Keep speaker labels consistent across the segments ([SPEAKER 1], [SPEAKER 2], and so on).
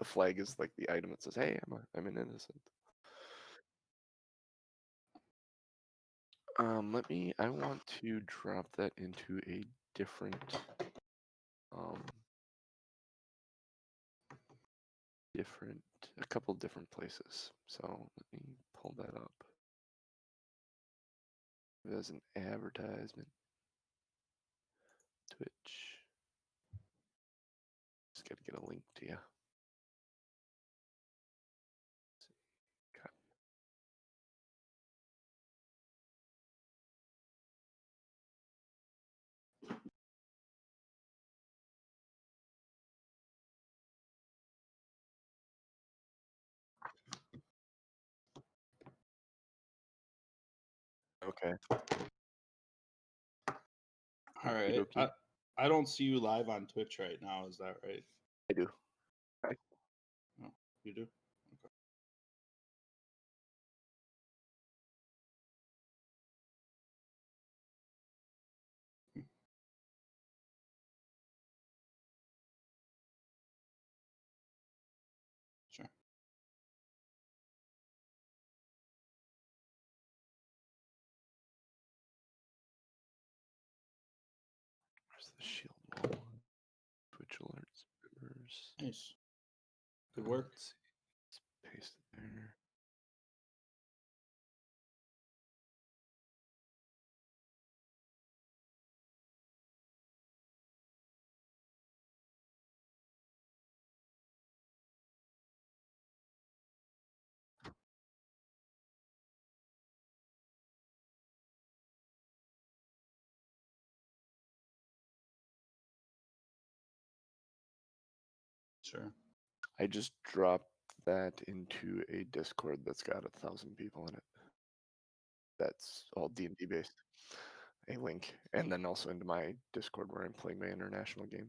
[SPEAKER 1] the flag is like the item that says, "Hey, I'm an innocent." I want to drop that into a different, um, a couple different places. So let me pull that up. As an advertisement. Twitch. Just gotta get a link to you. Okay.
[SPEAKER 2] All right. I don't see you live on Twitch right now. Is that right?
[SPEAKER 1] I do.
[SPEAKER 2] Oh, you do? Okay. Sure.
[SPEAKER 1] Where's the shield wall? Twitch alerts members.
[SPEAKER 2] Nice. Good work.
[SPEAKER 1] Let's see. Let's paste it there.
[SPEAKER 2] Sure.
[SPEAKER 1] I just dropped that into a Discord that's got 1,000 people in it. That's all D&D based. A link, and then also into my Discord where I'm playing my international game.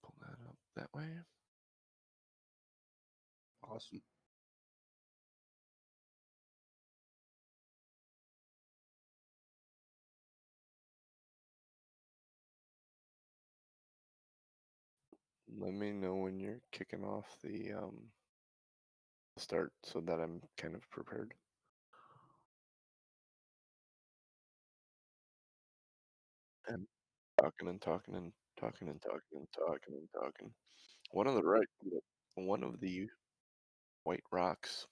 [SPEAKER 1] Pull that up that way.
[SPEAKER 2] Awesome.
[SPEAKER 1] Let me know when you're kicking off the start so that I'm kind of prepared. And talking and talking and talking and talking and talking and talking. One of the white rocks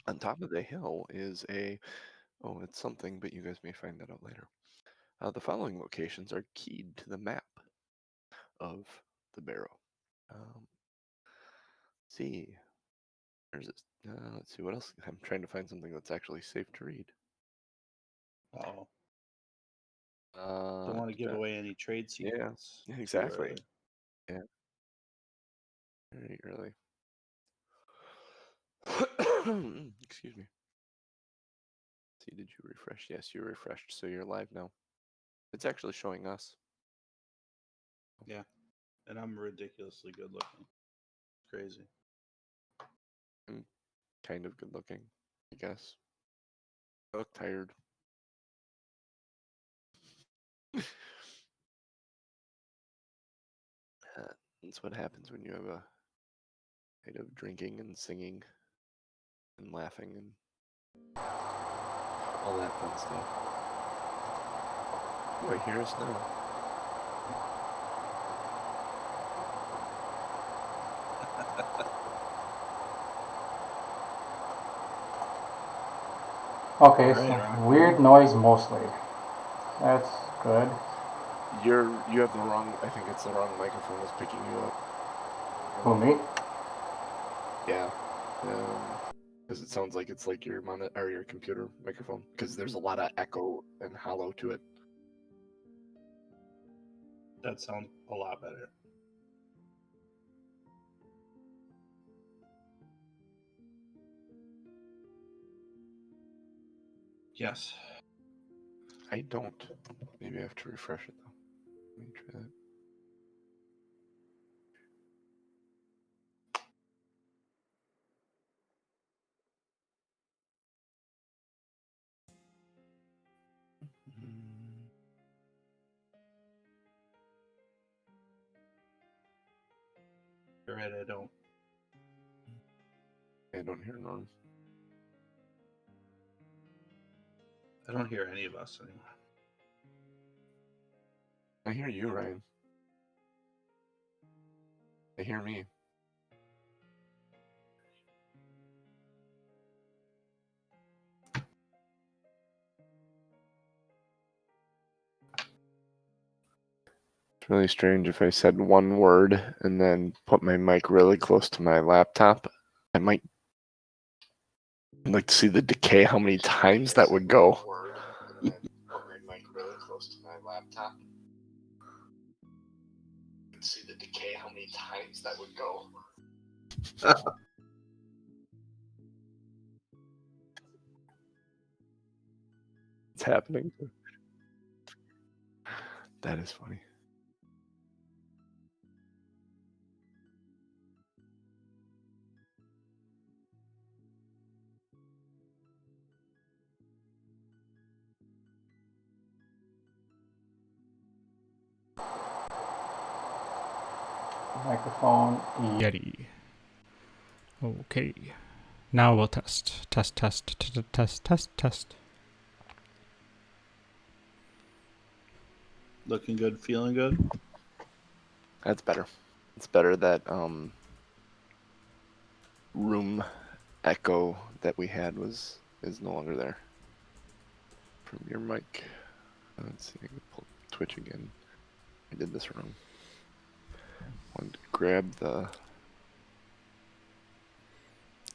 [SPEAKER 1] on top of the hill is it's something, but you guys may find that out later. The following locations are keyed to the map of the barrow. See, there's this. Let's see what else. I'm trying to find something that's actually safe to read.
[SPEAKER 2] Oh. Don't want to give away any trade secrets.
[SPEAKER 1] Yeah, exactly. Yeah. Very early. Excuse me. See, did you refresh? Yes, you refreshed, so you're live now. It's actually showing us.
[SPEAKER 2] Yeah. And I'm ridiculously good looking. Crazy.
[SPEAKER 1] I'm kind of good looking, I guess. I look tired. That's what happens when you have a night of drinking and singing and laughing and all that fun stuff. Oh, I hear us now.
[SPEAKER 3] Okay, so weird noise mostly. That's good.
[SPEAKER 1] You have the wrong. I think it's the wrong microphone that's picking you up.
[SPEAKER 3] Who, me?
[SPEAKER 1] Yeah. Because it sounds like it's like your or your computer microphone. Because there's a lot of echo and hollow to it.
[SPEAKER 2] That sounds a lot better. Yes.
[SPEAKER 1] I don't. Maybe I have to refresh it though. Let me try that.
[SPEAKER 2] You're right, I don't.
[SPEAKER 1] I don't hear Norm.
[SPEAKER 2] I don't hear any of us anymore.
[SPEAKER 1] I hear you, Ryan. I hear me. It's really strange if I said one word and then put my mic really close to my laptop. I might like to see the decay, how many times that would go. See the decay, how many times that would go. It's happening. That is funny.
[SPEAKER 3] Microphone
[SPEAKER 4] Yeti. Okay. Now we'll test. Test.
[SPEAKER 2] Looking good, feeling good.
[SPEAKER 1] That's better. It's better that room echo that we had is no longer there from your mic. Let's see, I can pull Twitch again. I did this wrong. Wanted to grab the.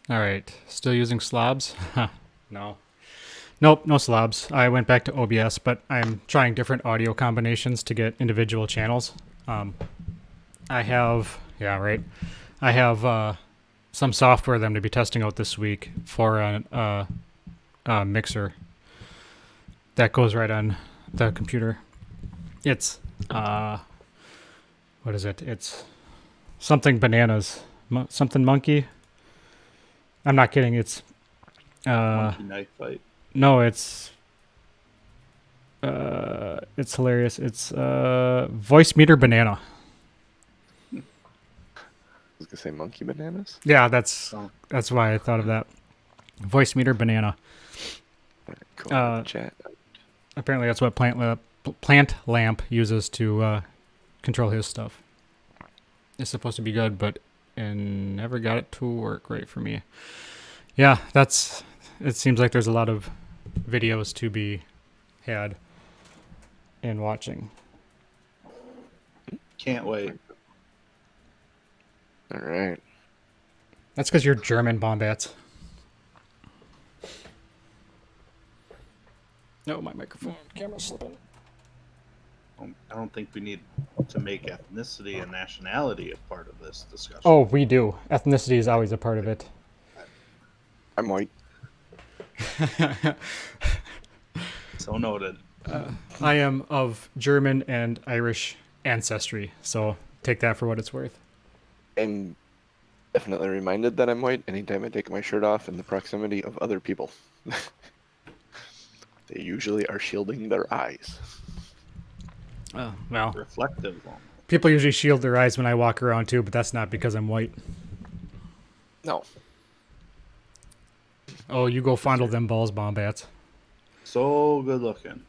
[SPEAKER 4] All right. Still using slobs? No. Nope, no slobs. I went back to OBS, but I'm trying different audio combinations to get individual channels. I have, I have some software that I'm going to be testing out this week for a mixer that goes right on the computer. It's, what is it? It's something bananas. Something monkey. I'm not kidding. It's,
[SPEAKER 2] Monkey knife fight.
[SPEAKER 4] no, it's hilarious. It's voice meter banana.
[SPEAKER 1] I was gonna say monkey bananas.
[SPEAKER 4] Yeah, that's why I thought of that. Voice meter banana.
[SPEAKER 1] Cool. Chat.
[SPEAKER 4] Apparently, that's what Plant Lamp uses to control his stuff. It's supposed to be good, but and never got it to work right for me. Yeah, it seems like there's a lot of videos to be had and watching.
[SPEAKER 2] Can't wait.
[SPEAKER 1] All right.
[SPEAKER 4] That's because you're German, Bombats. No, my microphone camera's slipping.
[SPEAKER 2] I don't think we need to make ethnicity and nationality a part of this discussion.
[SPEAKER 4] Oh, we do. Ethnicity is always a part of it.
[SPEAKER 1] I'm white.
[SPEAKER 2] So noted.
[SPEAKER 4] I am of German and Irish ancestry, so take that for what it's worth.
[SPEAKER 1] I'm definitely reminded that I'm white anytime I take my shirt off in the proximity of other people. They usually are shielding their eyes.
[SPEAKER 4] Well,
[SPEAKER 2] Reflective.
[SPEAKER 4] people usually shield their eyes when I walk around too, but that's not because I'm white.
[SPEAKER 1] No.
[SPEAKER 4] Oh, you go fondle them balls, Bombats.
[SPEAKER 2] So good looking.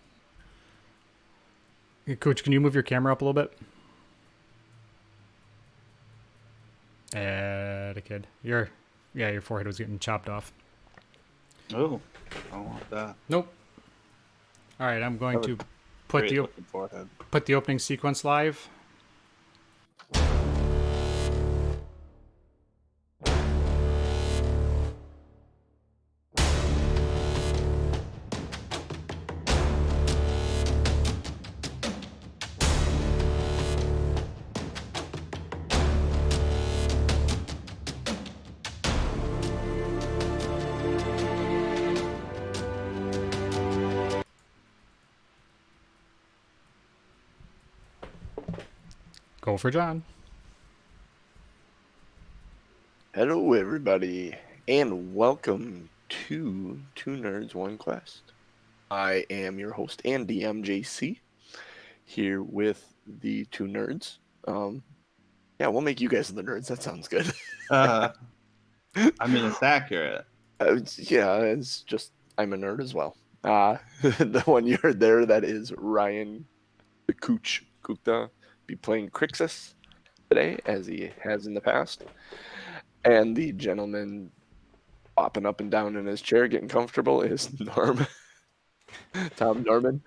[SPEAKER 4] Hey, Cooch, can you move your camera up a little bit? A kid. Your forehead was getting chopped off.
[SPEAKER 2] Oh, I don't want that.
[SPEAKER 4] Nope. All right, I'm going to put
[SPEAKER 2] Great looking forehead.
[SPEAKER 4] put the opening sequence live. Go for John.
[SPEAKER 1] Hello, everybody, and welcome to Two Nerds, One Quest. I am your host and DM, JC, here with the two nerds, Yeah, we'll make you guys the nerds. That sounds good.
[SPEAKER 2] I mean, it's accurate.
[SPEAKER 1] Yeah, it's just I'm a nerd as well. The one you heard there, that is Ryan the Cooch Gupta, be playing Krixis today, as he has in the past. And the gentleman bopping up and down in his chair, getting comfortable, is Norm. Tom Norman,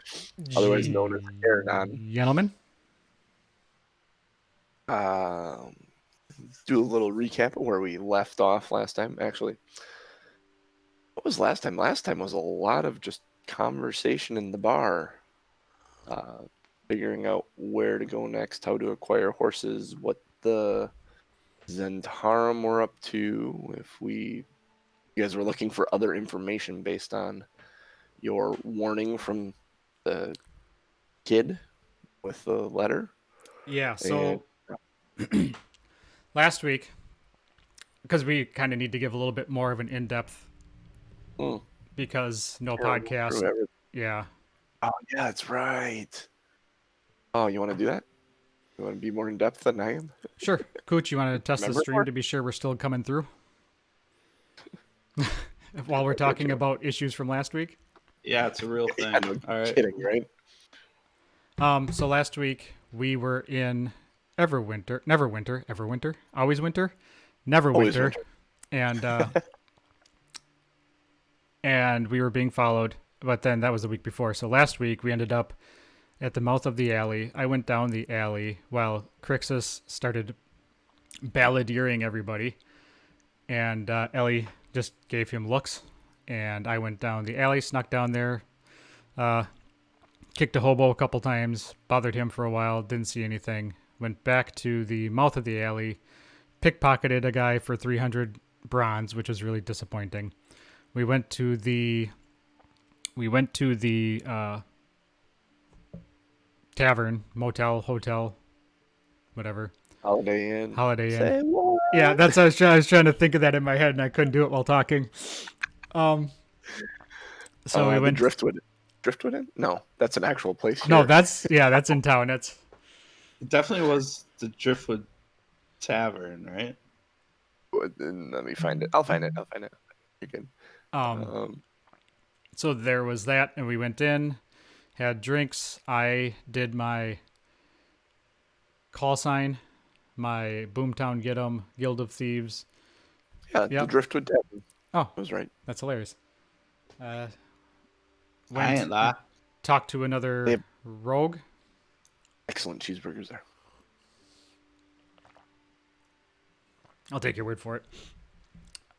[SPEAKER 1] otherwise known as Aronan.
[SPEAKER 4] Gentlemen.
[SPEAKER 1] Um, do a little recap of where we left off last time. Actually, what was last time? Last time was a lot of just conversation in the bar, uh, figuring out where to go next, how to acquire horses, what the Zentarum were up to, if you guys were looking for other information based on your warning from the kid with the letter.
[SPEAKER 4] Yeah,
[SPEAKER 1] And
[SPEAKER 4] so last week, because we kind of need to give a little bit more of an in-depth, because no
[SPEAKER 1] Sure,
[SPEAKER 4] podcast. Yeah.
[SPEAKER 1] Oh, yeah, that's right. Oh, you want to do that? You want to be more in depth than I am?
[SPEAKER 4] Sure. Cooch, you want to test the
[SPEAKER 1] Remember
[SPEAKER 4] stream
[SPEAKER 1] more?
[SPEAKER 4] to be sure we're still coming through? While we're talking about issues from last week?
[SPEAKER 2] Yeah, it's a real thing.
[SPEAKER 1] Yeah, no
[SPEAKER 2] All right.
[SPEAKER 1] kidding, right?
[SPEAKER 4] So last week we were in Neverwinter, Always Winter,
[SPEAKER 1] Always
[SPEAKER 4] Neverwinter,
[SPEAKER 1] winter.
[SPEAKER 4] and and we were being followed. But then that was the week before. So last week we ended up at the mouth of the alley. I went down the alley while Krixis started balladeering everybody, and Ellie just gave him looks. And I went down the alley, snuck down there, kicked a hobo a couple times, bothered him for a while, didn't see anything. Went back to the mouth of the alley, pickpocketed a guy for 300 bronze, which was really disappointing. We went to the tavern, motel, hotel, whatever.
[SPEAKER 1] Holiday Inn.
[SPEAKER 4] Holiday Inn.
[SPEAKER 1] what?
[SPEAKER 4] Yeah, that's I was trying to think of that in my head, and I couldn't do it while talking. So we went.
[SPEAKER 1] Driftwood. Driftwood Inn? No, that's an actual place here.
[SPEAKER 4] No, that's in town. That's
[SPEAKER 2] It definitely was the Driftwood Tavern, right?
[SPEAKER 1] Let me find it. I'll find it. You're good.
[SPEAKER 4] So there was that, and we went in, had drinks. I did my call sign, my Boomtown Get 'em, Guild of Thieves.
[SPEAKER 1] Yeah, the
[SPEAKER 4] Yep.
[SPEAKER 1] Driftwood Tavern.
[SPEAKER 4] Oh,
[SPEAKER 1] I was right.
[SPEAKER 4] that's hilarious.
[SPEAKER 2] I
[SPEAKER 4] Went
[SPEAKER 2] ain't lie.
[SPEAKER 4] talked to another
[SPEAKER 1] Yep.
[SPEAKER 4] rogue.
[SPEAKER 1] Excellent cheeseburgers there.
[SPEAKER 4] I'll take your word for it.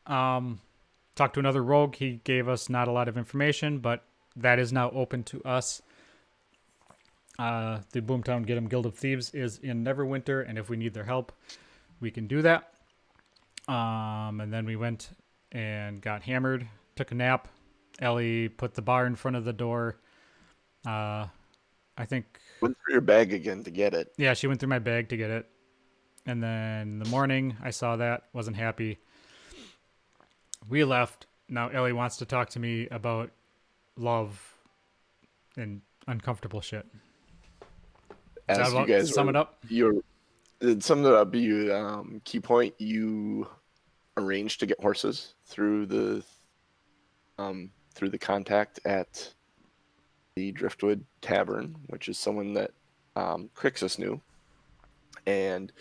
[SPEAKER 4] Talked to another rogue. He gave us not a lot of information, but that is now open to us. The Boomtown Get 'em Guild of Thieves is in Neverwinter, and if we need their help, we can do that. And then we went and got hammered, took a nap. Ellie put the bar in front of the door. I think,
[SPEAKER 1] Went through your bag again to get it.
[SPEAKER 4] yeah, she went through my bag to get it. And then in the morning, I saw that, wasn't happy. We left. Now Ellie wants to talk to me about love and uncomfortable shit. Is that
[SPEAKER 1] As you
[SPEAKER 4] about
[SPEAKER 1] guys
[SPEAKER 4] sum it up?
[SPEAKER 1] You summed it up. You key point. You arranged to get horses through the contact at the Driftwood Tavern, which is someone that Krixis knew, and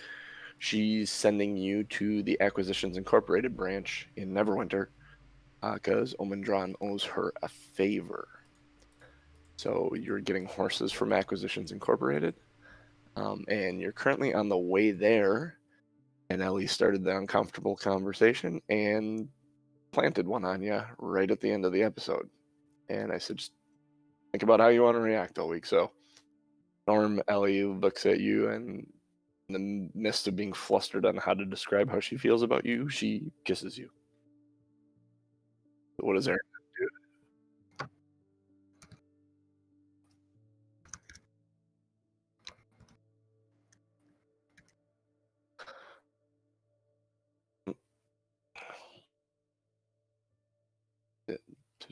[SPEAKER 1] she's sending you to the Acquisitions Incorporated branch in Neverwinter because Omendron owes her a favor. So you're getting horses from Acquisitions Incorporated, and you're currently on the way there. And Ellie started the uncomfortable conversation and planted one on you right at the end of the episode. And I said, just think about how you want to react all week. So Norm, Ellie looks at you, and in the midst of being flustered on how to describe how she feels about you, she kisses you. What does Aaron do?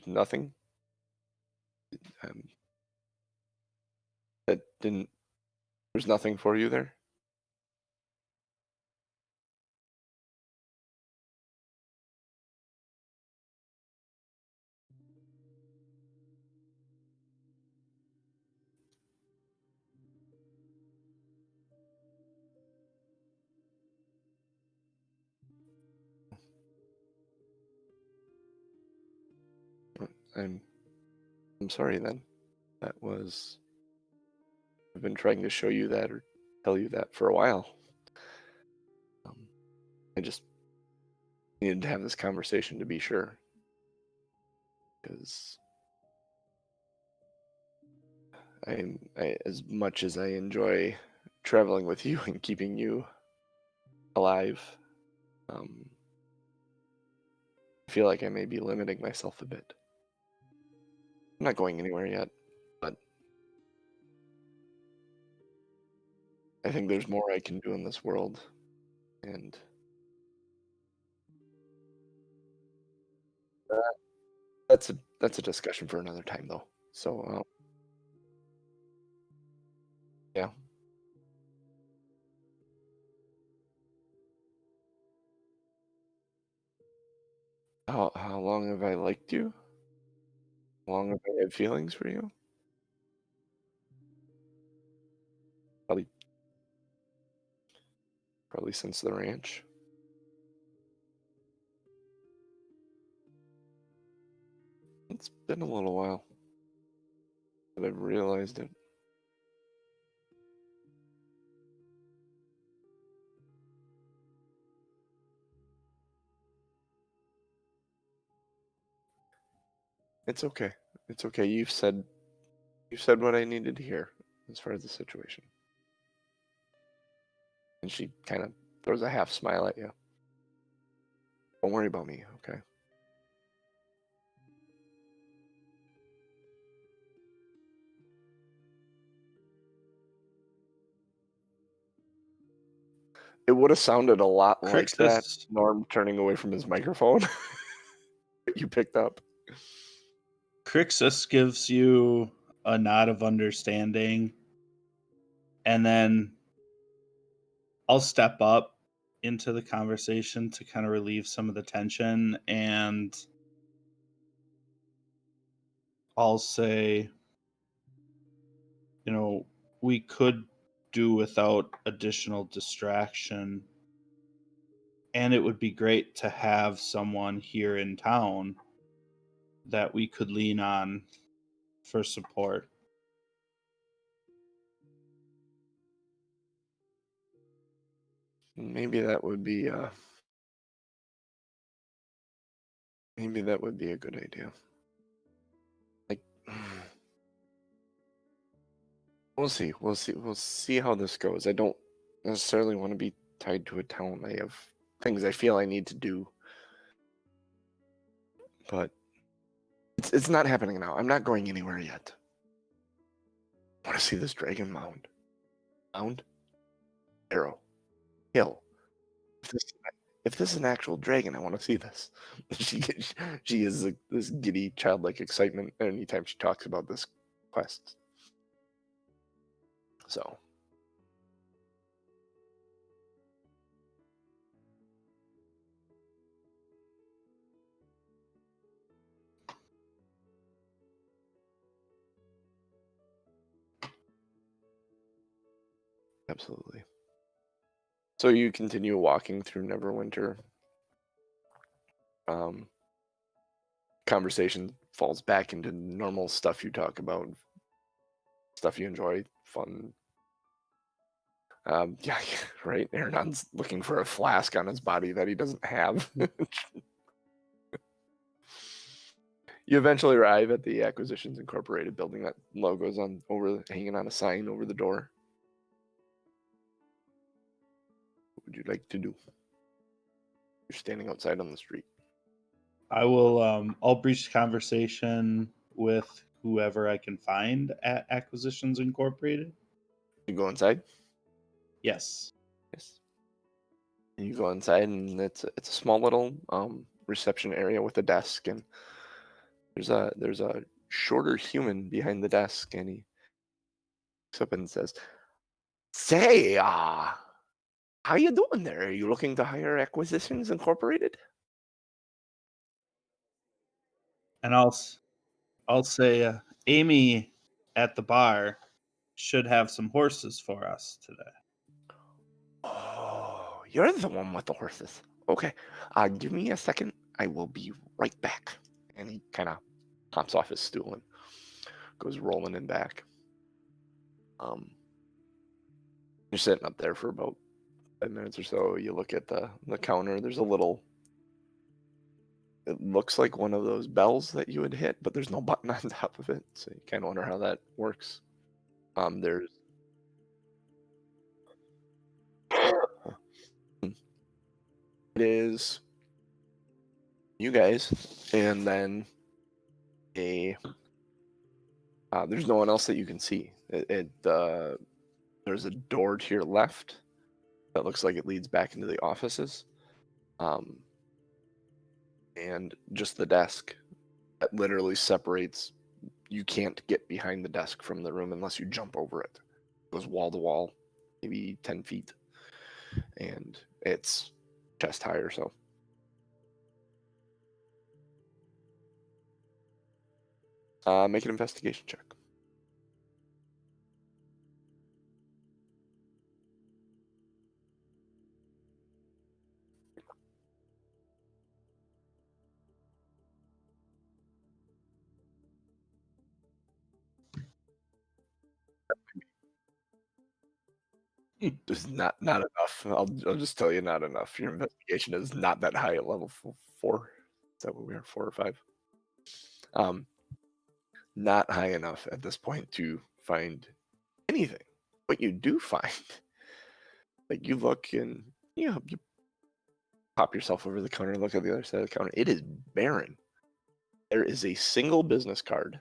[SPEAKER 1] Nothing. That didn't. There's nothing for you there. I'm sorry then. That was I've been trying to show you that or tell you that for a while. I just needed to have this conversation to be sure. Because as much as I enjoy traveling with you and keeping you alive, I feel like I may be limiting myself a bit. I'm not going anywhere yet, but I think there's more I can do in this world, and that's a discussion for another time, though. So yeah. How long have I liked you? How long have I had feelings for you? Probably since the ranch. It's been a little while that I've realized it. It's okay. It's okay. You've said what I needed to hear as far as the situation. And she kind of throws a half smile at you. Don't worry about me, okay? It would have sounded a lot like that.
[SPEAKER 2] Krixis,
[SPEAKER 1] Norm turning away from his microphone. You picked up.
[SPEAKER 2] Krixis gives you a nod of understanding, and then I'll step up into the conversation to kind of relieve some of the tension, and I'll say, we could do without additional distraction, and it would be great to have someone here in town that we could lean on for support.
[SPEAKER 1] Maybe that would be a good idea. Like we'll see. We'll see how this goes. I don't necessarily want to be tied to a town. I have things I feel I need to do. But it's not happening now. I'm not going anywhere yet. I want to see this Dragon Mound. Mound? Arrow. Hill. If this is an actual dragon, I want to see this. She is this giddy, childlike excitement anytime she talks about this quest. So, absolutely. So you continue walking through Neverwinter. Conversation falls back into normal stuff you talk about, stuff you enjoy, fun. Yeah, right. Aronon's looking for a flask on his body that he doesn't have. You eventually arrive at the Acquisitions Incorporated building. That logo's hanging on a sign over the door. What would you like to do? You're standing outside on the street.
[SPEAKER 2] I will I'll breach the conversation with whoever I can find at Acquisitions Incorporated.
[SPEAKER 1] You go inside?
[SPEAKER 2] Yes.
[SPEAKER 1] Yes. And you go inside, and it's a small little reception area with a desk, and there's a shorter human behind the desk, and he looks up and says, "Say, how you doing there? Are you looking to hire Acquisitions Incorporated?"
[SPEAKER 2] And I'll say Amy at the bar should have some horses for us today.
[SPEAKER 1] Oh, you're the one with the horses. Okay, give me a second. I will be right back. And he kind of hops off his stool and goes rolling in back. You're sitting up there for about 5 minutes or so. You look at the counter. There's a little. It looks like one of those bells that you would hit, but there's no button on top of it, so you kind of wonder how that works. There's it is you guys, and then there's no one else that you can see. There's a door to your left that looks like it leads back into the offices, and just the desk that literally separates. You can't get behind the desk from the room unless you jump over it. It goes wall to wall, maybe 10 feet, and it's chest high or so. Make an investigation check. Just not enough. I'll just tell you, not enough. Your investigation is not that high at level 4. Is that what we are, 4 or 5? Not high enough at this point to find anything. What you do find, like you look and you pop yourself over the counter and look at the other side of the counter. It is barren. There is a single business card.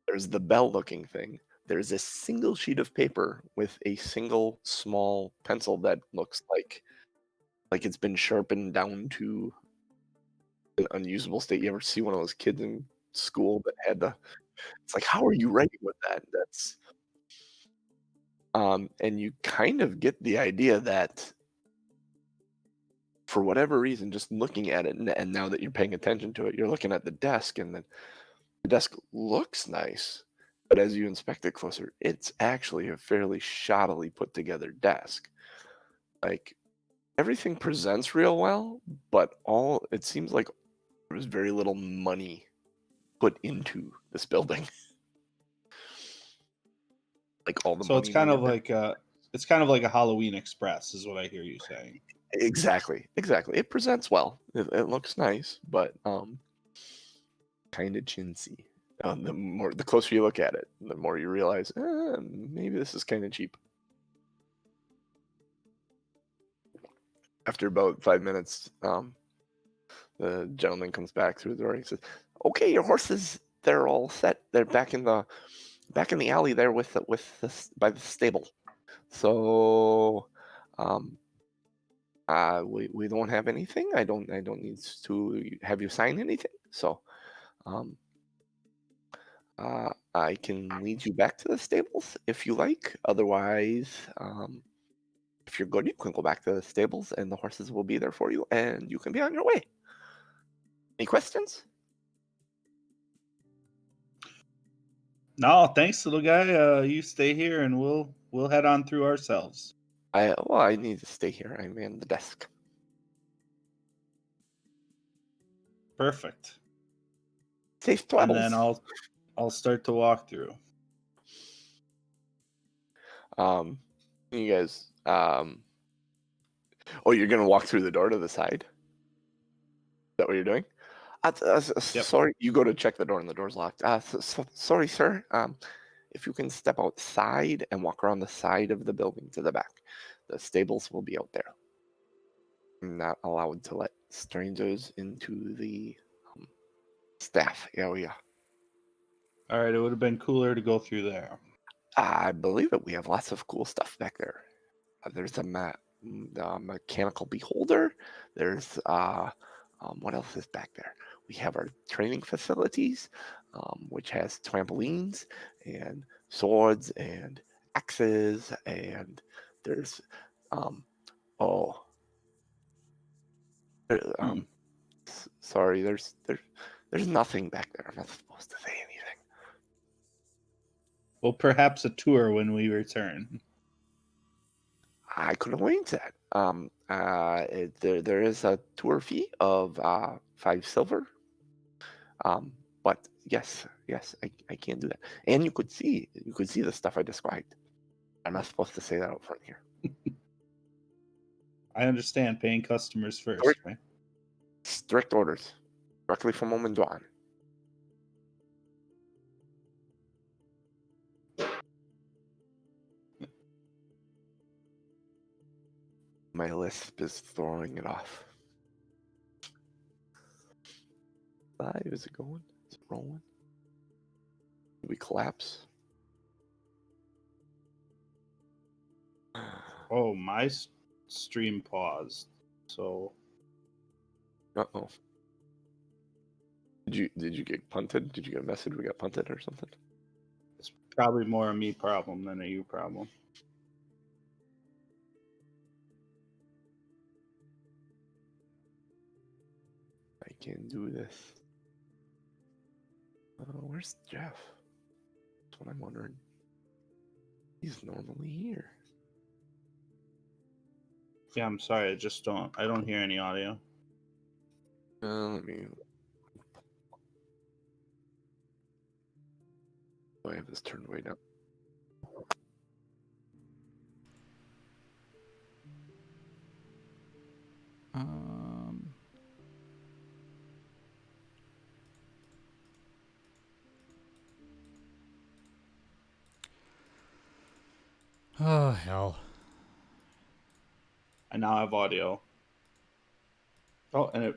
[SPEAKER 1] There's the bell-looking thing. There's a single sheet of paper with a single small pencil that looks like it's been sharpened down to an unusable state. You ever see one of those kids in school that had the? It's like, how are you writing with that? That's and you kind of get the idea that for whatever reason, just looking at it, and now that you're paying attention to it, you're looking at the desk, and the desk looks nice, but as you inspect it closer, it's actually a fairly shoddily put together desk. Like everything presents real well, but it seems like there was very little money put into this building. Like all the
[SPEAKER 2] So
[SPEAKER 1] money. It's kind of
[SPEAKER 2] like a Halloween Express, is what I hear you saying.
[SPEAKER 1] Exactly. It presents well. It looks nice, but kind of chintzy. The closer you look at it, the more you realize maybe this is kind of cheap. After about 5 minutes, the gentleman comes back through the door and he says, "Okay, your horses, they're all set. They're back in the alley there by the stable. So, we don't have anything. I don't need to have you sign anything. So, I can lead you back to the stables if you like. Otherwise, if you're good, you can go back to the stables and the horses will be there for you and you can be on your way. Any questions?"
[SPEAKER 2] No, thanks, little guy. You stay here, and we'll head on through ourselves.
[SPEAKER 1] I need to stay here. I man the desk.
[SPEAKER 2] Perfect.
[SPEAKER 1] Safe
[SPEAKER 2] And
[SPEAKER 1] travels.
[SPEAKER 2] then I'll start to walk through.
[SPEAKER 1] You guys. Oh, you're gonna walk through the door to the side. Is that what you're doing?
[SPEAKER 2] Yep.
[SPEAKER 1] Sorry, you go to check the door and the door's locked. Sorry, sir. If you can step outside and walk around the side of the building to the back, the stables will be out there. I'm not allowed to let strangers into the staff area.
[SPEAKER 2] All right, it would have been cooler to go through there.
[SPEAKER 1] I believe it. We have lots of cool stuff back there. There's a mechanical beholder. There's what else is back there? We have our training facilities, which has trampolines and swords and axes, and there's oh, sorry, there's nothing back there. I'm not supposed to say anything.
[SPEAKER 2] Well, perhaps a tour when we return.
[SPEAKER 1] I could arrange that. There is a tour fee of 5 silver. But yes, I can do that. And you could see the stuff I described. I'm not supposed to say that out front here.
[SPEAKER 2] I understand paying customers first,
[SPEAKER 1] Strict,
[SPEAKER 2] right?
[SPEAKER 1] strict orders, directly from Omen Dawn. My lisp is throwing it off. 5, is it going? Is it rolling? Did we collapse?
[SPEAKER 2] Oh, my stream paused. So
[SPEAKER 1] Uh-oh. Did you get punted? Did you get a message we got punted or something?
[SPEAKER 2] it's probably more a me problem than a you problem.
[SPEAKER 1] I can do this. Where's Jeff? That's what I'm wondering. He's normally here.
[SPEAKER 2] Yeah, I'm sorry. I don't hear any audio.
[SPEAKER 1] Let me. Oh, I have this turned way down.
[SPEAKER 4] Um, oh, hell.
[SPEAKER 2] I now have audio. Oh, and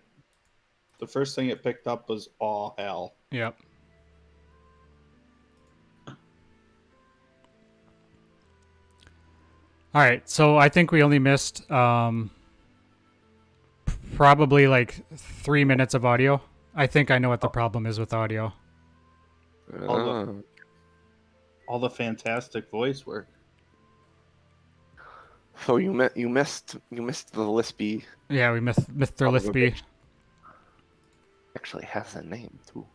[SPEAKER 2] the first thing it picked up was all hell.
[SPEAKER 4] Yep. All right, so I think we only missed probably like 3 minutes of audio. I think I know what the problem is with audio.
[SPEAKER 2] All the fantastic voice work.
[SPEAKER 1] So you missed the lispy.
[SPEAKER 4] Yeah, we missed Mr. Lispy.
[SPEAKER 1] Actually has a name too.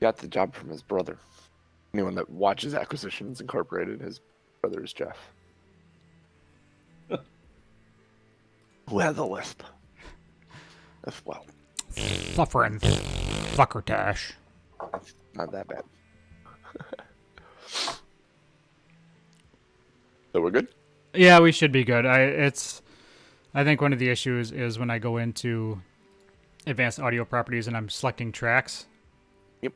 [SPEAKER 1] Got the job from his brother. Anyone that watches Acquisitions Incorporated, his brother is Jeff. Who has a lisp as well.
[SPEAKER 4] Suffering fuckertash.
[SPEAKER 1] Not that bad. So we're good?
[SPEAKER 4] Yeah, we should be good. I think one of the issues is when I go into advanced audio properties and I'm selecting tracks.
[SPEAKER 1] Yep.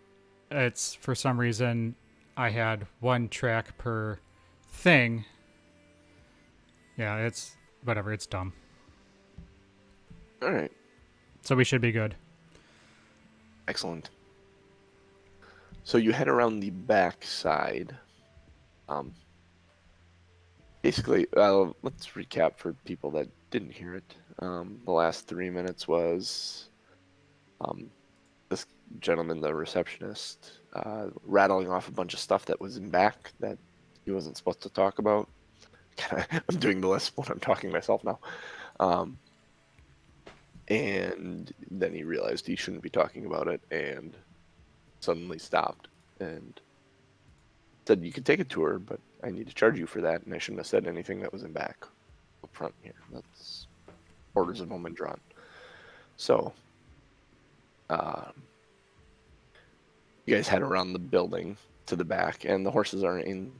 [SPEAKER 4] It's for some reason I had one track per thing. Yeah, it's whatever, it's dumb.
[SPEAKER 1] All right.
[SPEAKER 4] So we should be good.
[SPEAKER 1] Excellent. So you head around the back side. Basically, let's recap for people that didn't hear it. The last 3 minutes was this gentleman, the receptionist, rattling off a bunch of stuff that was in back that he wasn't supposed to talk about. I'm doing the list when I'm talking to myself now. And then he realized he shouldn't be talking about it and suddenly stopped and said, "You could take a tour, but I need to charge you for that, and I shouldn't have said anything that was in back up front here." That's orders of moment drawn. So, you guys head around the building to the back, and the horses are in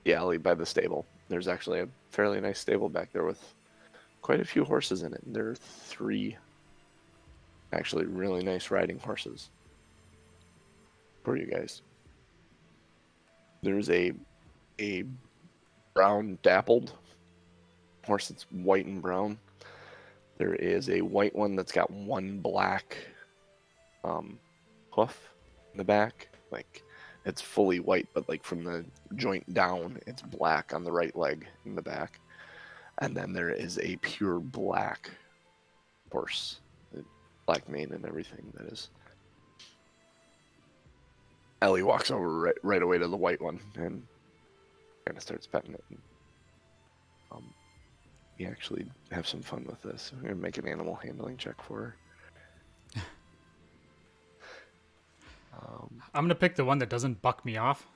[SPEAKER 1] the alley by the stable. There's actually a fairly nice stable back there with quite a few horses in it. There are 3 actually really nice riding horses for you guys. There's a brown dappled horse that's white and brown. There is a white one that's got one black hoof in the back. Like, it's fully white, but like from the joint down, it's black on the right leg in the back. And then there is a pure black horse, black mane and everything. That is. Elly walks over right away to the white one and kind of starts petting it. And, we actually have some fun with this. We're gonna make an animal handling check for her.
[SPEAKER 4] I'm gonna pick the one that doesn't buck me off.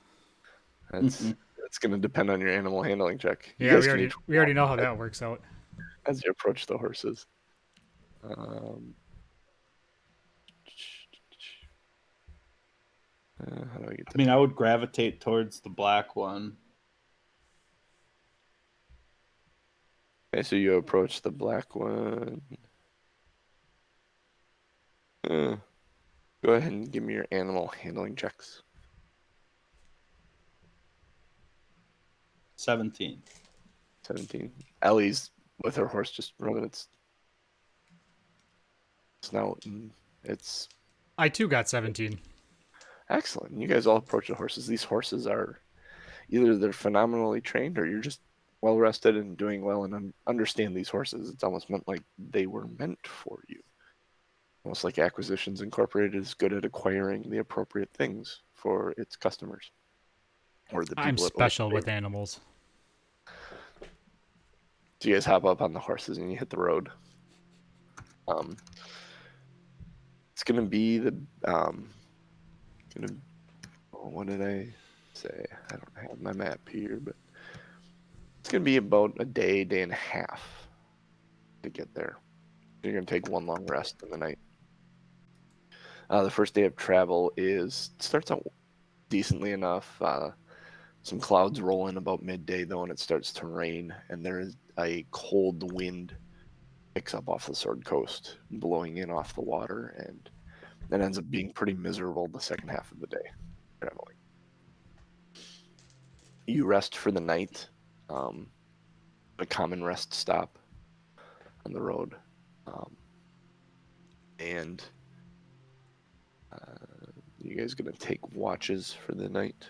[SPEAKER 1] That's gonna depend on your animal handling check. You
[SPEAKER 4] Yeah,
[SPEAKER 1] guys
[SPEAKER 4] we already know how that works out.
[SPEAKER 1] as you approach the horses. How do I get
[SPEAKER 2] I mean, I would gravitate towards the black one.
[SPEAKER 1] Okay, so you approach the black one. Go ahead and give me your animal handling checks.
[SPEAKER 2] 17.
[SPEAKER 1] 17. Ellie's with her horse just rubbing its snout, and it's
[SPEAKER 4] I too got 17.
[SPEAKER 1] excellent. You guys all approach the horses. These horses are either they're phenomenally trained or you're just well rested and doing well and understand these horses. It's almost meant like they were meant for you. Almost like Acquisitions Incorporated is good at acquiring the appropriate things for its customers or the
[SPEAKER 4] I'm
[SPEAKER 1] people it likes.
[SPEAKER 4] special with animals.
[SPEAKER 1] So you guys hop up on the horses and you hit the road. It's gonna be the what did I say? I don't have my map here, but it's gonna be about a day and a half to get there. You're gonna take one long rest in the night. The first day of travel starts out decently enough. Some clouds roll in about midday though, and it starts to rain, and there is a cold wind picks up off the Sword Coast, blowing in off the water, and that ends up being pretty miserable the second half of the day traveling. You rest for the night, a common rest stop on the road, and you guys gonna take watches for the night?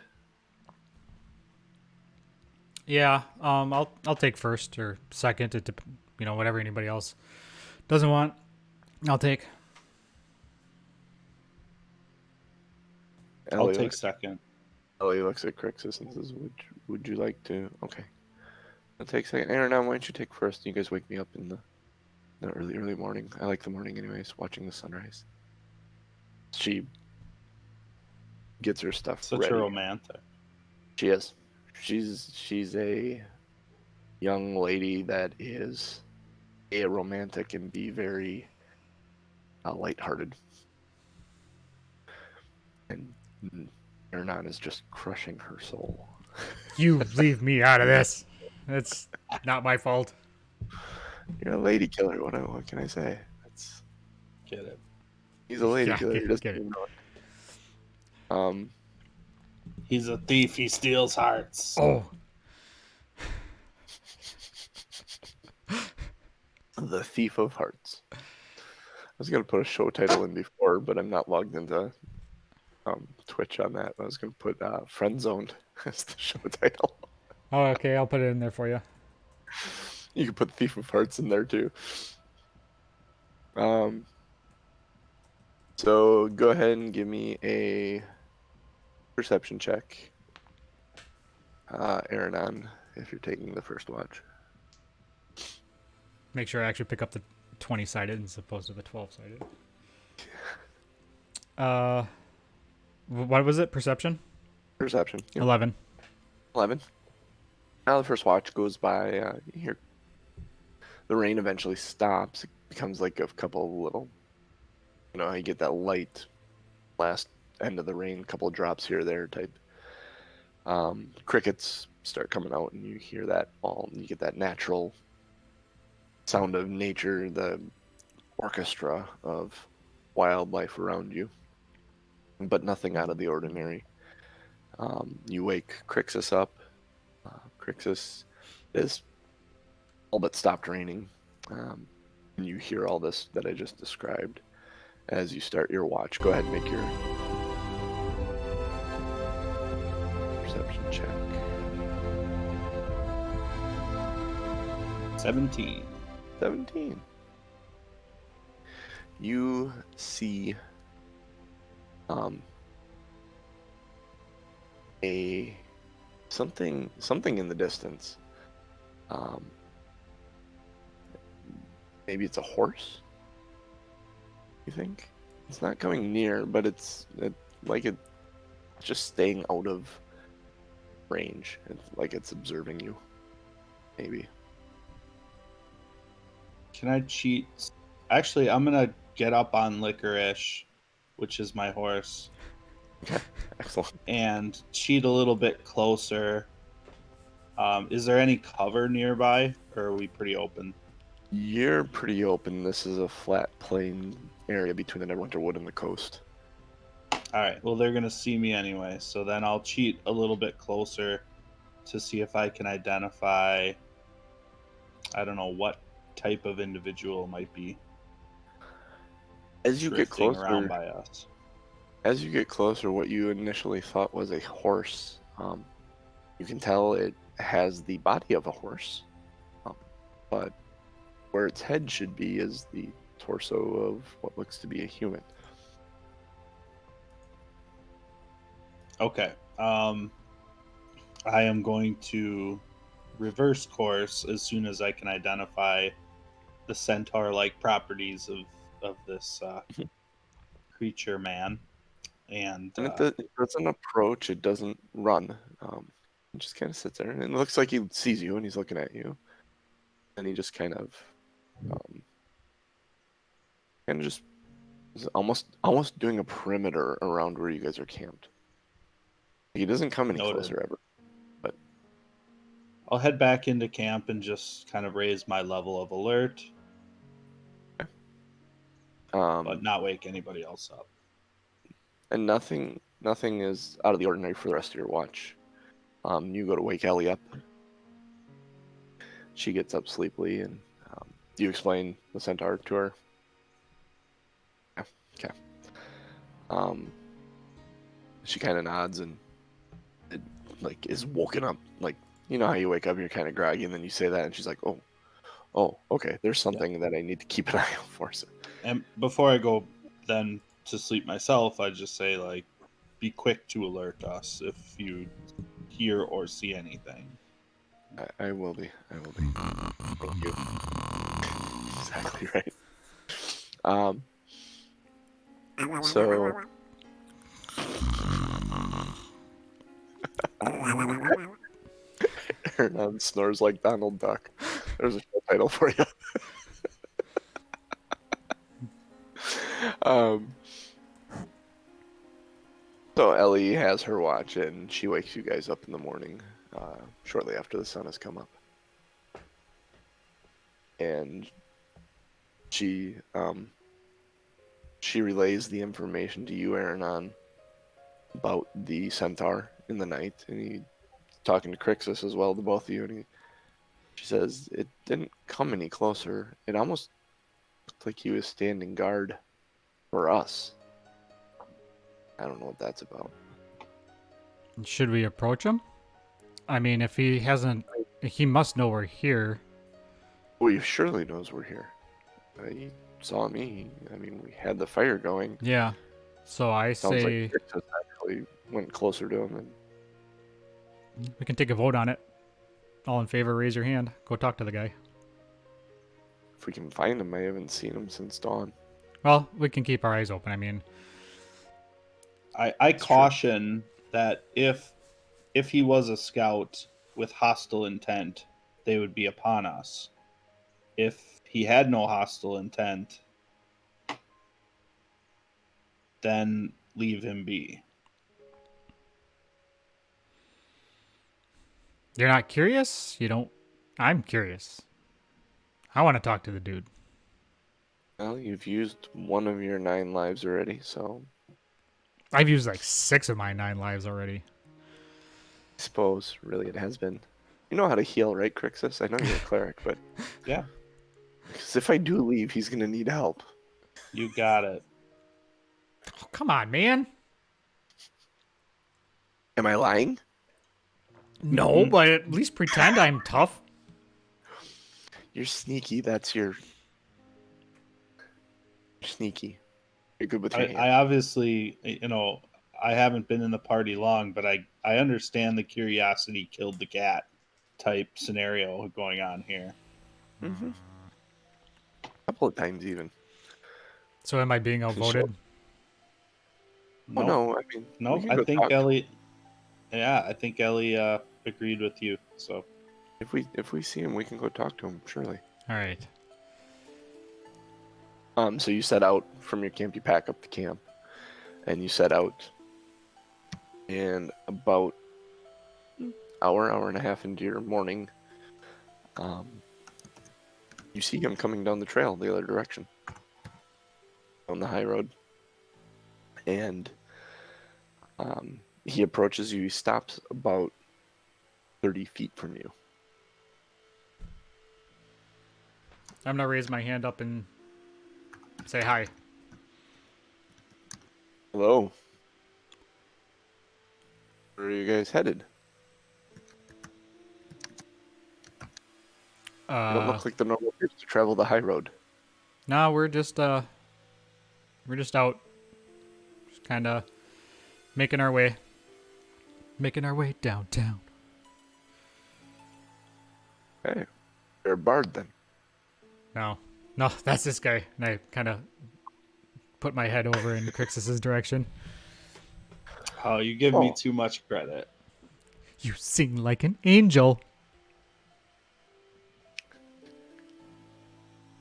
[SPEAKER 4] Yeah, I'll take first or second. Whatever anybody else doesn't want, I'll take.
[SPEAKER 2] I'll
[SPEAKER 1] Ellie
[SPEAKER 2] take
[SPEAKER 1] looks,
[SPEAKER 2] second.
[SPEAKER 1] Ellie looks at Krixis and says, "Would you like to?" Okay, I'll take second. Aronan, why don't you take first? You guys wake me up in the early morning. I like the morning anyways, watching the sunrise. She gets her stuff
[SPEAKER 2] Such
[SPEAKER 1] ready.
[SPEAKER 2] a romantic.
[SPEAKER 1] She is. She's a young lady that is a romantic and be very lighthearted. And Aronan is just crushing her soul.
[SPEAKER 4] You leave me out of this. It's not my fault.
[SPEAKER 1] You're a lady killer. What can I say?
[SPEAKER 2] Get it.
[SPEAKER 1] He's a lady
[SPEAKER 4] Yeah,
[SPEAKER 1] killer. He doesn't
[SPEAKER 4] get it.
[SPEAKER 1] even know it.
[SPEAKER 2] He's a thief. He steals hearts.
[SPEAKER 4] Oh,
[SPEAKER 1] The Thief of Hearts. I was gonna put a show title in before, but I'm not logged into Twitch on that. I was gonna put Friend Zoned as the show title.
[SPEAKER 4] oh, okay. I'll put it in there for you.
[SPEAKER 1] You can put Thief of Hearts in there too. So go ahead and give me a perception check, Aronan, if you're taking the first watch.
[SPEAKER 4] Make sure I actually pick up the 20-sided as opposed to the 12-sided. What was it? Perception?
[SPEAKER 1] Perception. Yep.
[SPEAKER 4] 11.
[SPEAKER 1] 11. Now the first watch goes by. You hear the rain eventually stops. It becomes like a couple of little, you get that light last end of the rain, couple of drops here or there type. Crickets start coming out, and you hear that all. You get that natural sound of nature, the orchestra of wildlife around you, but nothing out of the ordinary. You wake Krixis up. Krixis is all but stopped raining. And you hear all this that I just described as you start your watch. Go ahead and make your perception check.
[SPEAKER 2] 17.
[SPEAKER 1] 17. You see a something in the distance. Maybe it's a horse. You think it's not coming near, but it's just staying out of range. It's like it's observing you. Maybe.
[SPEAKER 2] Can I cheat? Actually, I'm gonna get up on Licorice, which is my horse,
[SPEAKER 1] Okay, excellent.
[SPEAKER 2] and cheat a little bit closer. Is there any cover nearby, or are we pretty open?
[SPEAKER 1] You're pretty open. This is a flat plain area between the Neverwinter Wood and the coast.
[SPEAKER 2] All right. Well, they're gonna see me anyway, so then I'll cheat a little bit closer to see if I can identify. I don't know what type of individual might be
[SPEAKER 1] As you get
[SPEAKER 2] drifting around
[SPEAKER 1] closer,
[SPEAKER 2] by us.
[SPEAKER 1] what you initially thought was a horse, you can tell it has the body of a horse, but where its head should be is the torso of what looks to be a human.
[SPEAKER 2] Okay. I am going to reverse course as soon as I can identify the centaur-like properties of this creature man, and
[SPEAKER 1] And it doesn't approach, it doesn't run. It just kind of sits there, and it looks like he sees you and he's looking at you. And he just kind of just is almost doing a perimeter around where you guys are camped. He doesn't come any
[SPEAKER 2] noted.
[SPEAKER 1] closer ever. But
[SPEAKER 2] I'll head back into camp and just kind of raise my level of alert, but not wake anybody else up.
[SPEAKER 1] and nothing is out of the ordinary for the rest of your watch. You go to wake Elly up. She gets up sleepily, and you explain the centaur to her. Yeah, okay. She kind of nods and it, like is woken up. Like, you know how you wake up, you're kind of groggy, and then you say that, and she's like, "Oh, okay. There's something that I need to keep an eye out for." So,
[SPEAKER 2] And before I go then to sleep myself, I just say, like, be quick to alert us if you hear or see anything.
[SPEAKER 1] I will be. I will be. Thank you. Exactly right. So Aronan snores like Donald Duck. There's a show title for you. um, so Elly has her watch, and she wakes you guys up in the morning, shortly after the sun has come up. And she relays the information to you, Aronan, about the centaur in the night, and he talking to Krixis as well, to both of you, and she says it didn't come any closer. It almost looked like he was standing guard for us. I don't know what that's about.
[SPEAKER 4] Should we approach him? I mean, if he hasn't, he must know we're here.
[SPEAKER 1] Well, he surely knows we're here. He saw me. I mean, we had the fire going.
[SPEAKER 4] Yeah. So I
[SPEAKER 1] Sounds like
[SPEAKER 4] say
[SPEAKER 1] Krixis actually went closer to him. And
[SPEAKER 4] we can take a vote on it. All in favor, raise your hand. Go talk to the guy.
[SPEAKER 1] if we can find him, I haven't seen him since dawn.
[SPEAKER 4] Well, we can keep our eyes open. I mean,
[SPEAKER 2] I caution that if he was a scout with hostile intent, they would be upon us. If he had no hostile intent, then leave him be.
[SPEAKER 4] you're not curious? You don't. I'm curious. I want to talk to the dude.
[SPEAKER 1] Well, you've used one of your 9 lives already, so
[SPEAKER 4] I've used like 6 of my 9 lives already.
[SPEAKER 1] I suppose really it has been. You know how to heal, right, Krixis? I know you're a cleric, but
[SPEAKER 2] Yeah,
[SPEAKER 1] because if I do leave, he's gonna need help.
[SPEAKER 2] you got it.
[SPEAKER 4] Oh, come on, man.
[SPEAKER 1] Am I lying?
[SPEAKER 4] No, but at least pretend I'm tough.
[SPEAKER 1] You're sneaky. That's your. You're sneaky. You're good with your hands.
[SPEAKER 2] I obviously, I haven't been in the party long, but I understand the curiosity killed the cat type scenario going on here.
[SPEAKER 1] Mm-hmm. A couple of times even.
[SPEAKER 4] So am I being outvoted?
[SPEAKER 1] Oh no, I mean,
[SPEAKER 2] No,
[SPEAKER 1] we can
[SPEAKER 2] I
[SPEAKER 1] go
[SPEAKER 2] think
[SPEAKER 1] talk to him.
[SPEAKER 2] Elly. Yeah, I think Elly agreed with you. So
[SPEAKER 1] If we see him, we can go talk to him. Surely.
[SPEAKER 4] All right.
[SPEAKER 1] So you set out from your camp. You pack up the camp, and you set out And about hour and a half into your morning, you see him coming down the trail the other direction, on the high road. And he approaches you. He stops about 30 feet from you.
[SPEAKER 4] I'm gonna raise my hand up and say hi.
[SPEAKER 1] Hello. Where are you guys headed? You don't look like the normal people to travel the high road.
[SPEAKER 4] No, we're just out, just kind of making our way downtown.
[SPEAKER 1] Hey, you're a bard then.
[SPEAKER 4] No, that's this guy, and I kind of put my head over in Krixis' direction.
[SPEAKER 2] Oh, you give me too much credit.
[SPEAKER 4] You sing like an angel.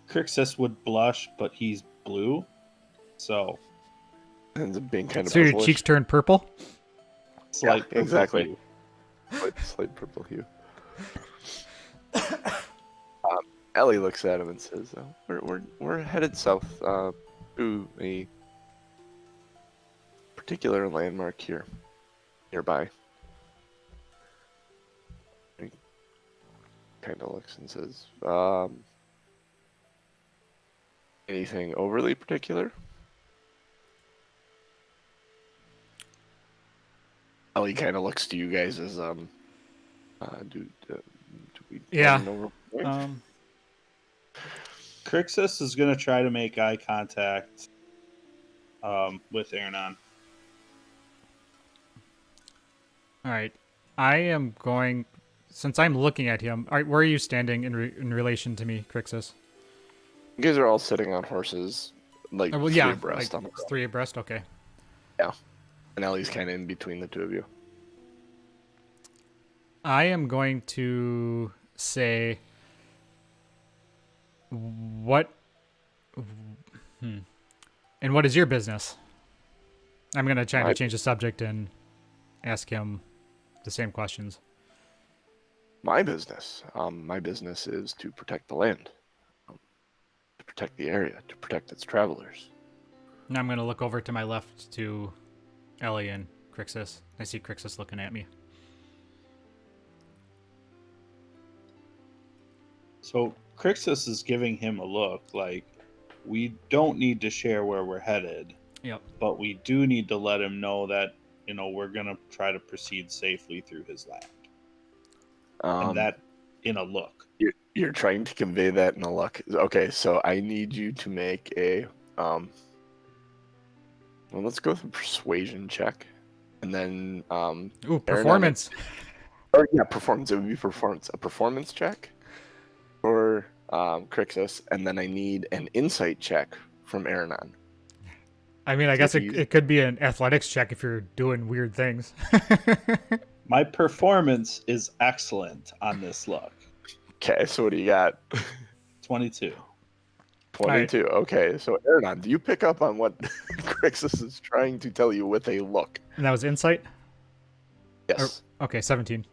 [SPEAKER 2] Krixis would blush, but he's blue, so
[SPEAKER 1] Ends up being kind of
[SPEAKER 4] So your
[SPEAKER 1] purplish.
[SPEAKER 4] cheeks turn purple?
[SPEAKER 2] slight purple
[SPEAKER 1] exactly.
[SPEAKER 2] hue.
[SPEAKER 1] Slight purple hue. Ellie looks at him and says, "We're headed south to a particular landmark here, nearby." He kind of looks and says, "Anything overly particular?" Ellie kind of looks to you guys as do we
[SPEAKER 4] Yeah.
[SPEAKER 1] know where we're going?
[SPEAKER 2] Krixis is going to try to make eye contact with Aronan.
[SPEAKER 4] All right. I am going, since I'm looking at him. All right, where are you standing in relation to me, Krixis?
[SPEAKER 1] You guys are all sitting on horses, like
[SPEAKER 4] Well,
[SPEAKER 1] three
[SPEAKER 4] yeah,
[SPEAKER 1] abreast
[SPEAKER 4] like
[SPEAKER 1] on the ground.
[SPEAKER 4] 3 abreast. Okay.
[SPEAKER 1] Yeah, and Ellie's kind of in between the two of you.
[SPEAKER 4] I am going to say, what? And what is your business? I'm gonna try to change the subject and ask him the same questions.
[SPEAKER 1] My business is to protect the land, to protect the area, to protect its travelers.
[SPEAKER 4] Now I'm gonna look over to my left to Elly and Krixis. I see Krixis looking at me.
[SPEAKER 2] So Krixis is giving him a look like we don't need to share where we're headed.
[SPEAKER 4] Yep.
[SPEAKER 2] But we do need to let him know that, we're going to try to proceed safely through his land. And that in a look.
[SPEAKER 1] You're trying to convey that in a look. Okay, so I need you to make a well, let's go with a persuasion check, and then
[SPEAKER 4] Ooh, performance.
[SPEAKER 1] Performance. It would be performance. A performance check for Krixis, and then I need an insight check from Aronan.
[SPEAKER 4] I mean, I guess it could be an athletics check if you're doing weird things.
[SPEAKER 2] My performance is excellent on this look.
[SPEAKER 1] Okay, so what do you got?
[SPEAKER 2] 22.
[SPEAKER 1] 22. Right. Okay, so Aronan, do you pick up on what Krixis is trying to tell you with a look?
[SPEAKER 4] And that was insight?
[SPEAKER 1] Yes.
[SPEAKER 4] Okay, 17.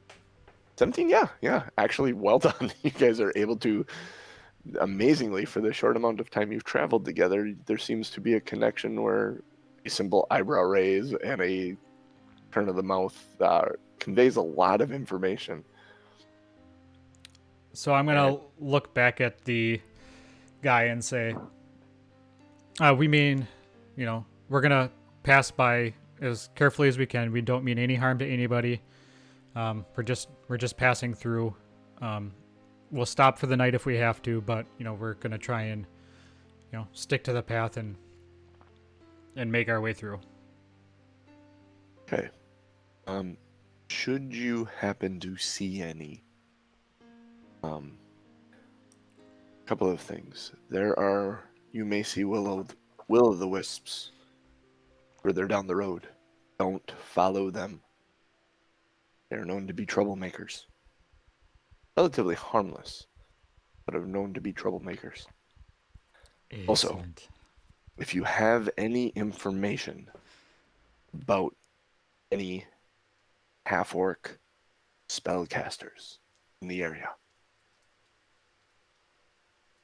[SPEAKER 1] 17, yeah. Actually, well done. You guys are able to, amazingly, for the short amount of time you've traveled together, there seems to be a connection where a simple eyebrow raise and a turn of the mouth conveys a lot of information.
[SPEAKER 4] So I'm going to look back at the guy and say, we mean, we're going to pass by as carefully as we can. We don't mean any harm to anybody. We're just passing through. We'll stop for the night if we have to, but we're gonna try and stick to the path and make our way through.
[SPEAKER 1] Okay. Should you happen to see any, couple of things. You may see will-o'-the-wisps further down the road. Don't follow them. They're known to be troublemakers. Relatively harmless, but are known to be troublemakers.
[SPEAKER 4] Excellent.
[SPEAKER 1] Also, if you have any information about any half-orc spellcasters in the area.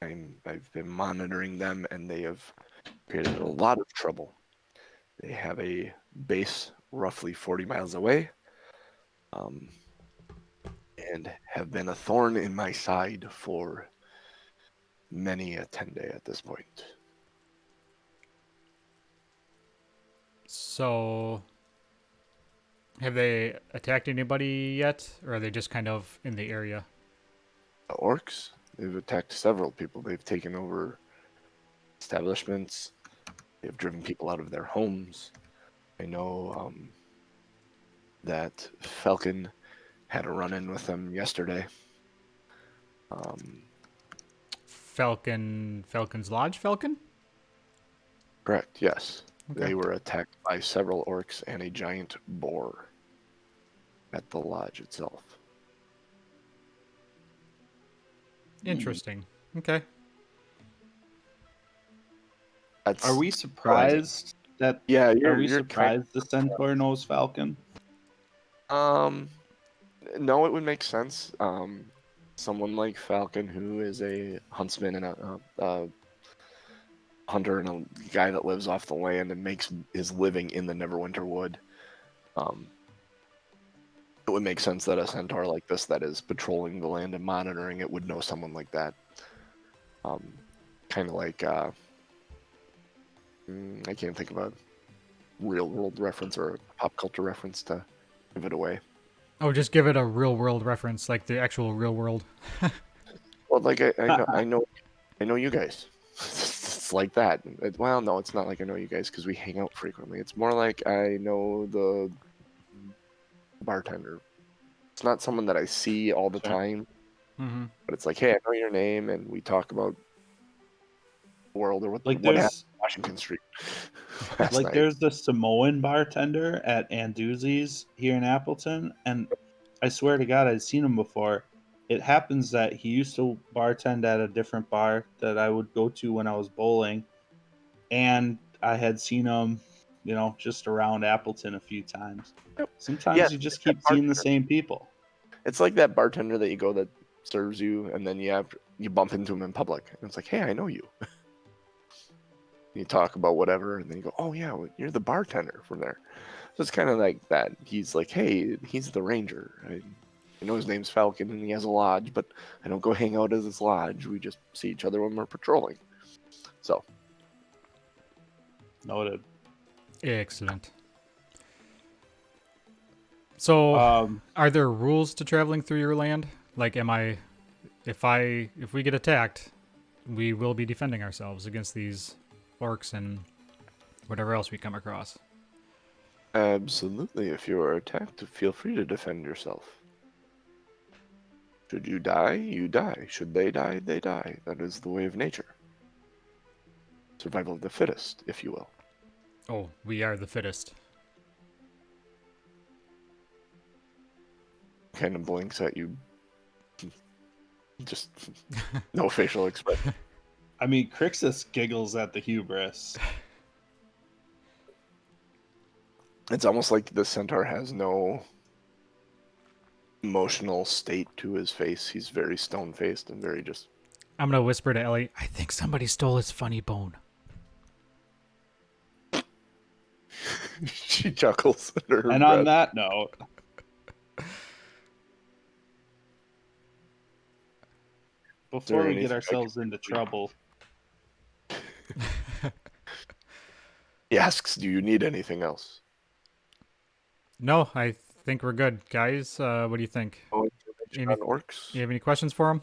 [SPEAKER 1] I've been monitoring them, and they have created a lot of trouble. They have a base roughly 40 miles away, and have been a thorn in my side for many a 10-day at this point.
[SPEAKER 4] So, have they attacked anybody yet, or are they just kind of in the area?
[SPEAKER 1] The orcs, they've attacked several people. They've taken over establishments. They've driven people out of their homes. I know that Falcon had a run-in with them yesterday.
[SPEAKER 4] Falcon's Lodge? Falcon?
[SPEAKER 1] Correct, yes.
[SPEAKER 4] Okay.
[SPEAKER 1] They were attacked by several orcs and a giant boar at the lodge itself.
[SPEAKER 4] Interesting. Okay.
[SPEAKER 1] That's,
[SPEAKER 2] Are we surprised that?
[SPEAKER 1] Yeah,
[SPEAKER 2] Are we
[SPEAKER 1] you're
[SPEAKER 2] surprised the centaur knows Falcon?
[SPEAKER 1] No, it would make sense. Someone like Falcon, who is a huntsman and a hunter and a guy that lives off the land and makes his living in the Neverwinter Wood, it would make sense that a centaur like this that is patrolling the land and monitoring it would know someone like that. Kind of like, I can't think of a real world reference or a pop culture reference to give it away.
[SPEAKER 4] Oh, just give it a real world reference, like the actual real world.
[SPEAKER 1] Well, like I know you guys. It's like that. Well, no, it's not like I know you guys because we hang out frequently. It's more like I know the bartender. It's not someone that I see all the
[SPEAKER 2] Sure.
[SPEAKER 1] time,
[SPEAKER 4] Mm-hmm.
[SPEAKER 1] but it's like, hey, I know your name, and we talk about the world or what
[SPEAKER 2] Like
[SPEAKER 1] happened
[SPEAKER 2] there's
[SPEAKER 1] on Washington Street last
[SPEAKER 2] like
[SPEAKER 1] night.
[SPEAKER 2] there's the Samoan bartender at Anduzzi's here in Appleton, and I swear to God, I'd seen him before. It happens that he used to bartend at a different bar that I would go to when I was bowling, and I had seen him, just around Appleton a few times.
[SPEAKER 1] Yep.
[SPEAKER 2] Sometimes
[SPEAKER 1] Yes,
[SPEAKER 2] you just
[SPEAKER 1] it's that
[SPEAKER 2] keep seeing the
[SPEAKER 1] bartender.
[SPEAKER 2] same people.
[SPEAKER 1] It's like that bartender that you go that serves you, and then you bump into him in public, and it's like, hey, I know you. You talk about whatever, and then you go, oh yeah, well, you're the bartender from there. So it's kind of like that. He's like, hey, he's the ranger. I know his name's Falcon, and he has a lodge, but I don't go hang out at his lodge. We just see each other when we're patrolling. So,
[SPEAKER 2] Noted.
[SPEAKER 4] Excellent. So, are there rules to traveling through your land? Like, if we get attacked, we will be defending ourselves against these orcs and whatever else we come across.
[SPEAKER 1] absolutely, if you are attacked, feel free to defend yourself. Should you die, you die. Should they die, they die. That is the way of nature. Survival of the fittest, if you will.
[SPEAKER 4] Oh, we are the fittest.
[SPEAKER 1] Kind of blinks at you. Just no facial expression.
[SPEAKER 2] I mean, Krixis giggles at the hubris.
[SPEAKER 1] It's almost like the centaur has no emotional state to his face. He's very stone-faced and very just...
[SPEAKER 4] I'm going to whisper to Ellie, I think somebody stole his funny bone.
[SPEAKER 1] She chuckles under her
[SPEAKER 2] And
[SPEAKER 1] breath.
[SPEAKER 2] on that note, before we get ourselves into trouble,
[SPEAKER 1] He asks, do you need anything else?
[SPEAKER 4] No, I think we're good. Guys, what do you think?
[SPEAKER 1] Oh, information on orcs?
[SPEAKER 4] You have any questions for him?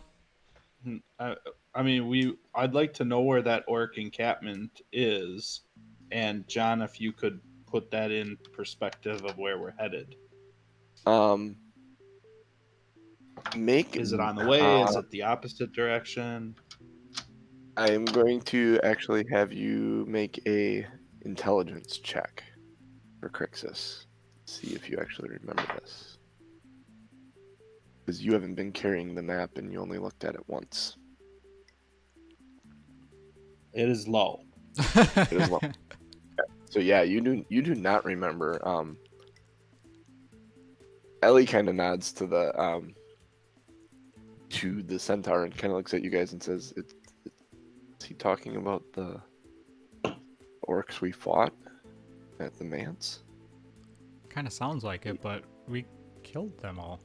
[SPEAKER 2] I mean, I'd like to know where that orc encampment is, and John, if you could put that in perspective of where we're headed. Is it on the way? Is it the opposite direction?
[SPEAKER 1] I'm going to actually have you make a intelligence check for Krixis. See if you actually remember this. Because you haven't been carrying the map and you only looked at it once.
[SPEAKER 2] It is low.
[SPEAKER 1] It is low. So yeah, you do not remember. Ellie kind of nods to the centaur and kind of looks at you guys and says, "Is he talking about the orcs we fought at the manse?"
[SPEAKER 4] Kind of sounds like it, but we killed them all.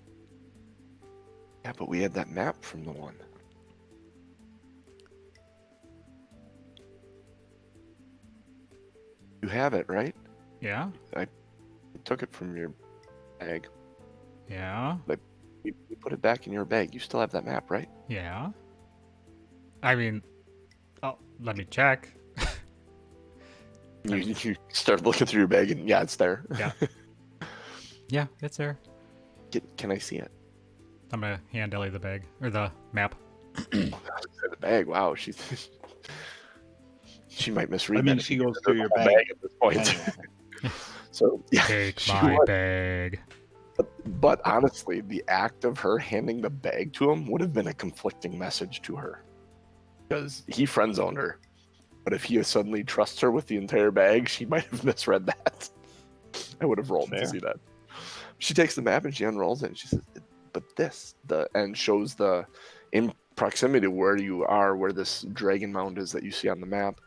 [SPEAKER 1] Yeah, but we had that map from the one. You have it, right?
[SPEAKER 4] Yeah?
[SPEAKER 1] I took it from your bag.
[SPEAKER 4] Yeah?
[SPEAKER 1] You put it back in your bag. You still have that map, right?
[SPEAKER 4] Yeah? I mean, oh, let me check.
[SPEAKER 1] You start looking through your bag and yeah, it's there.
[SPEAKER 4] Yeah. Yeah, it's there.
[SPEAKER 1] Can I see it?
[SPEAKER 4] I'm gonna hand Ellie the bag, or the map.
[SPEAKER 1] The bag. Wow, she might misread
[SPEAKER 2] I mean,
[SPEAKER 1] that.
[SPEAKER 2] she goes through your
[SPEAKER 1] Whole
[SPEAKER 2] bag
[SPEAKER 1] at this point.
[SPEAKER 2] anyway.
[SPEAKER 1] So yeah,
[SPEAKER 4] Take
[SPEAKER 1] she
[SPEAKER 4] my
[SPEAKER 1] would.
[SPEAKER 4] bag.
[SPEAKER 1] But honestly, the act of her handing the bag to him would have been a conflicting message to her, because he friend zoned her. But if he suddenly trusts her with the entire bag, she might have misread that. I would have rolled to
[SPEAKER 2] Fair.
[SPEAKER 1] see that. She takes the map and she unrolls it and she says, "But and shows in proximity where you are, where this Dragon Mound is that you see on the map,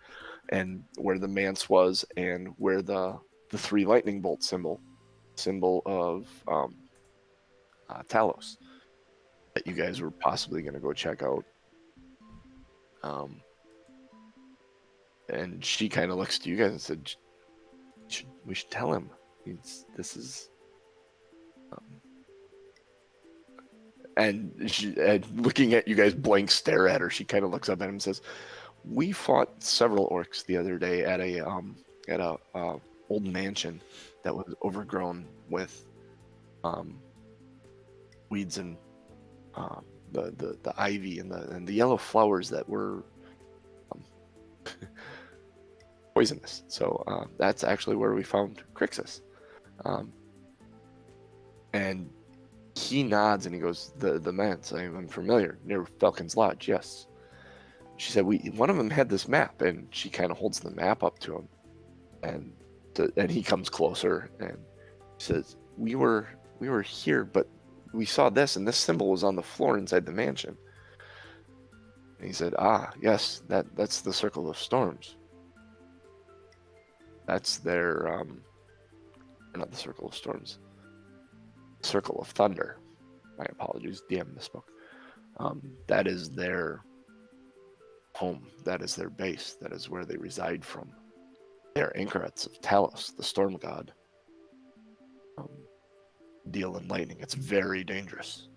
[SPEAKER 1] and where the manse was, and where the 3 lightning bolt symbol of Talos that you guys were possibly going to go check out." And she kind of looks to you guys and said, "We should tell him. This is." And looking at you guys blank stare at her, she kind of looks up at him and says, "We fought several orcs the other day at a old mansion that was overgrown with weeds and the ivy and the yellow flowers that were poisonous. So that's actually where we found Krixis." And he nods and he goes, "The manse, I'm familiar, near Falcon's Lodge, yes." She said, one of them had this map," and she kind of holds the map up to him, and he comes closer and says, we were here, but we saw this, and this symbol was on the floor inside the mansion." And he said, "Ah, yes, that's the Circle of Storms. That's their not the Circle of Storms, Circle of Thunder. My apologies, DM misspoke. That is their home. That is their base. That is where they reside from. They are anchorites of Talos, the storm god. Deal in lightning. It's very dangerous."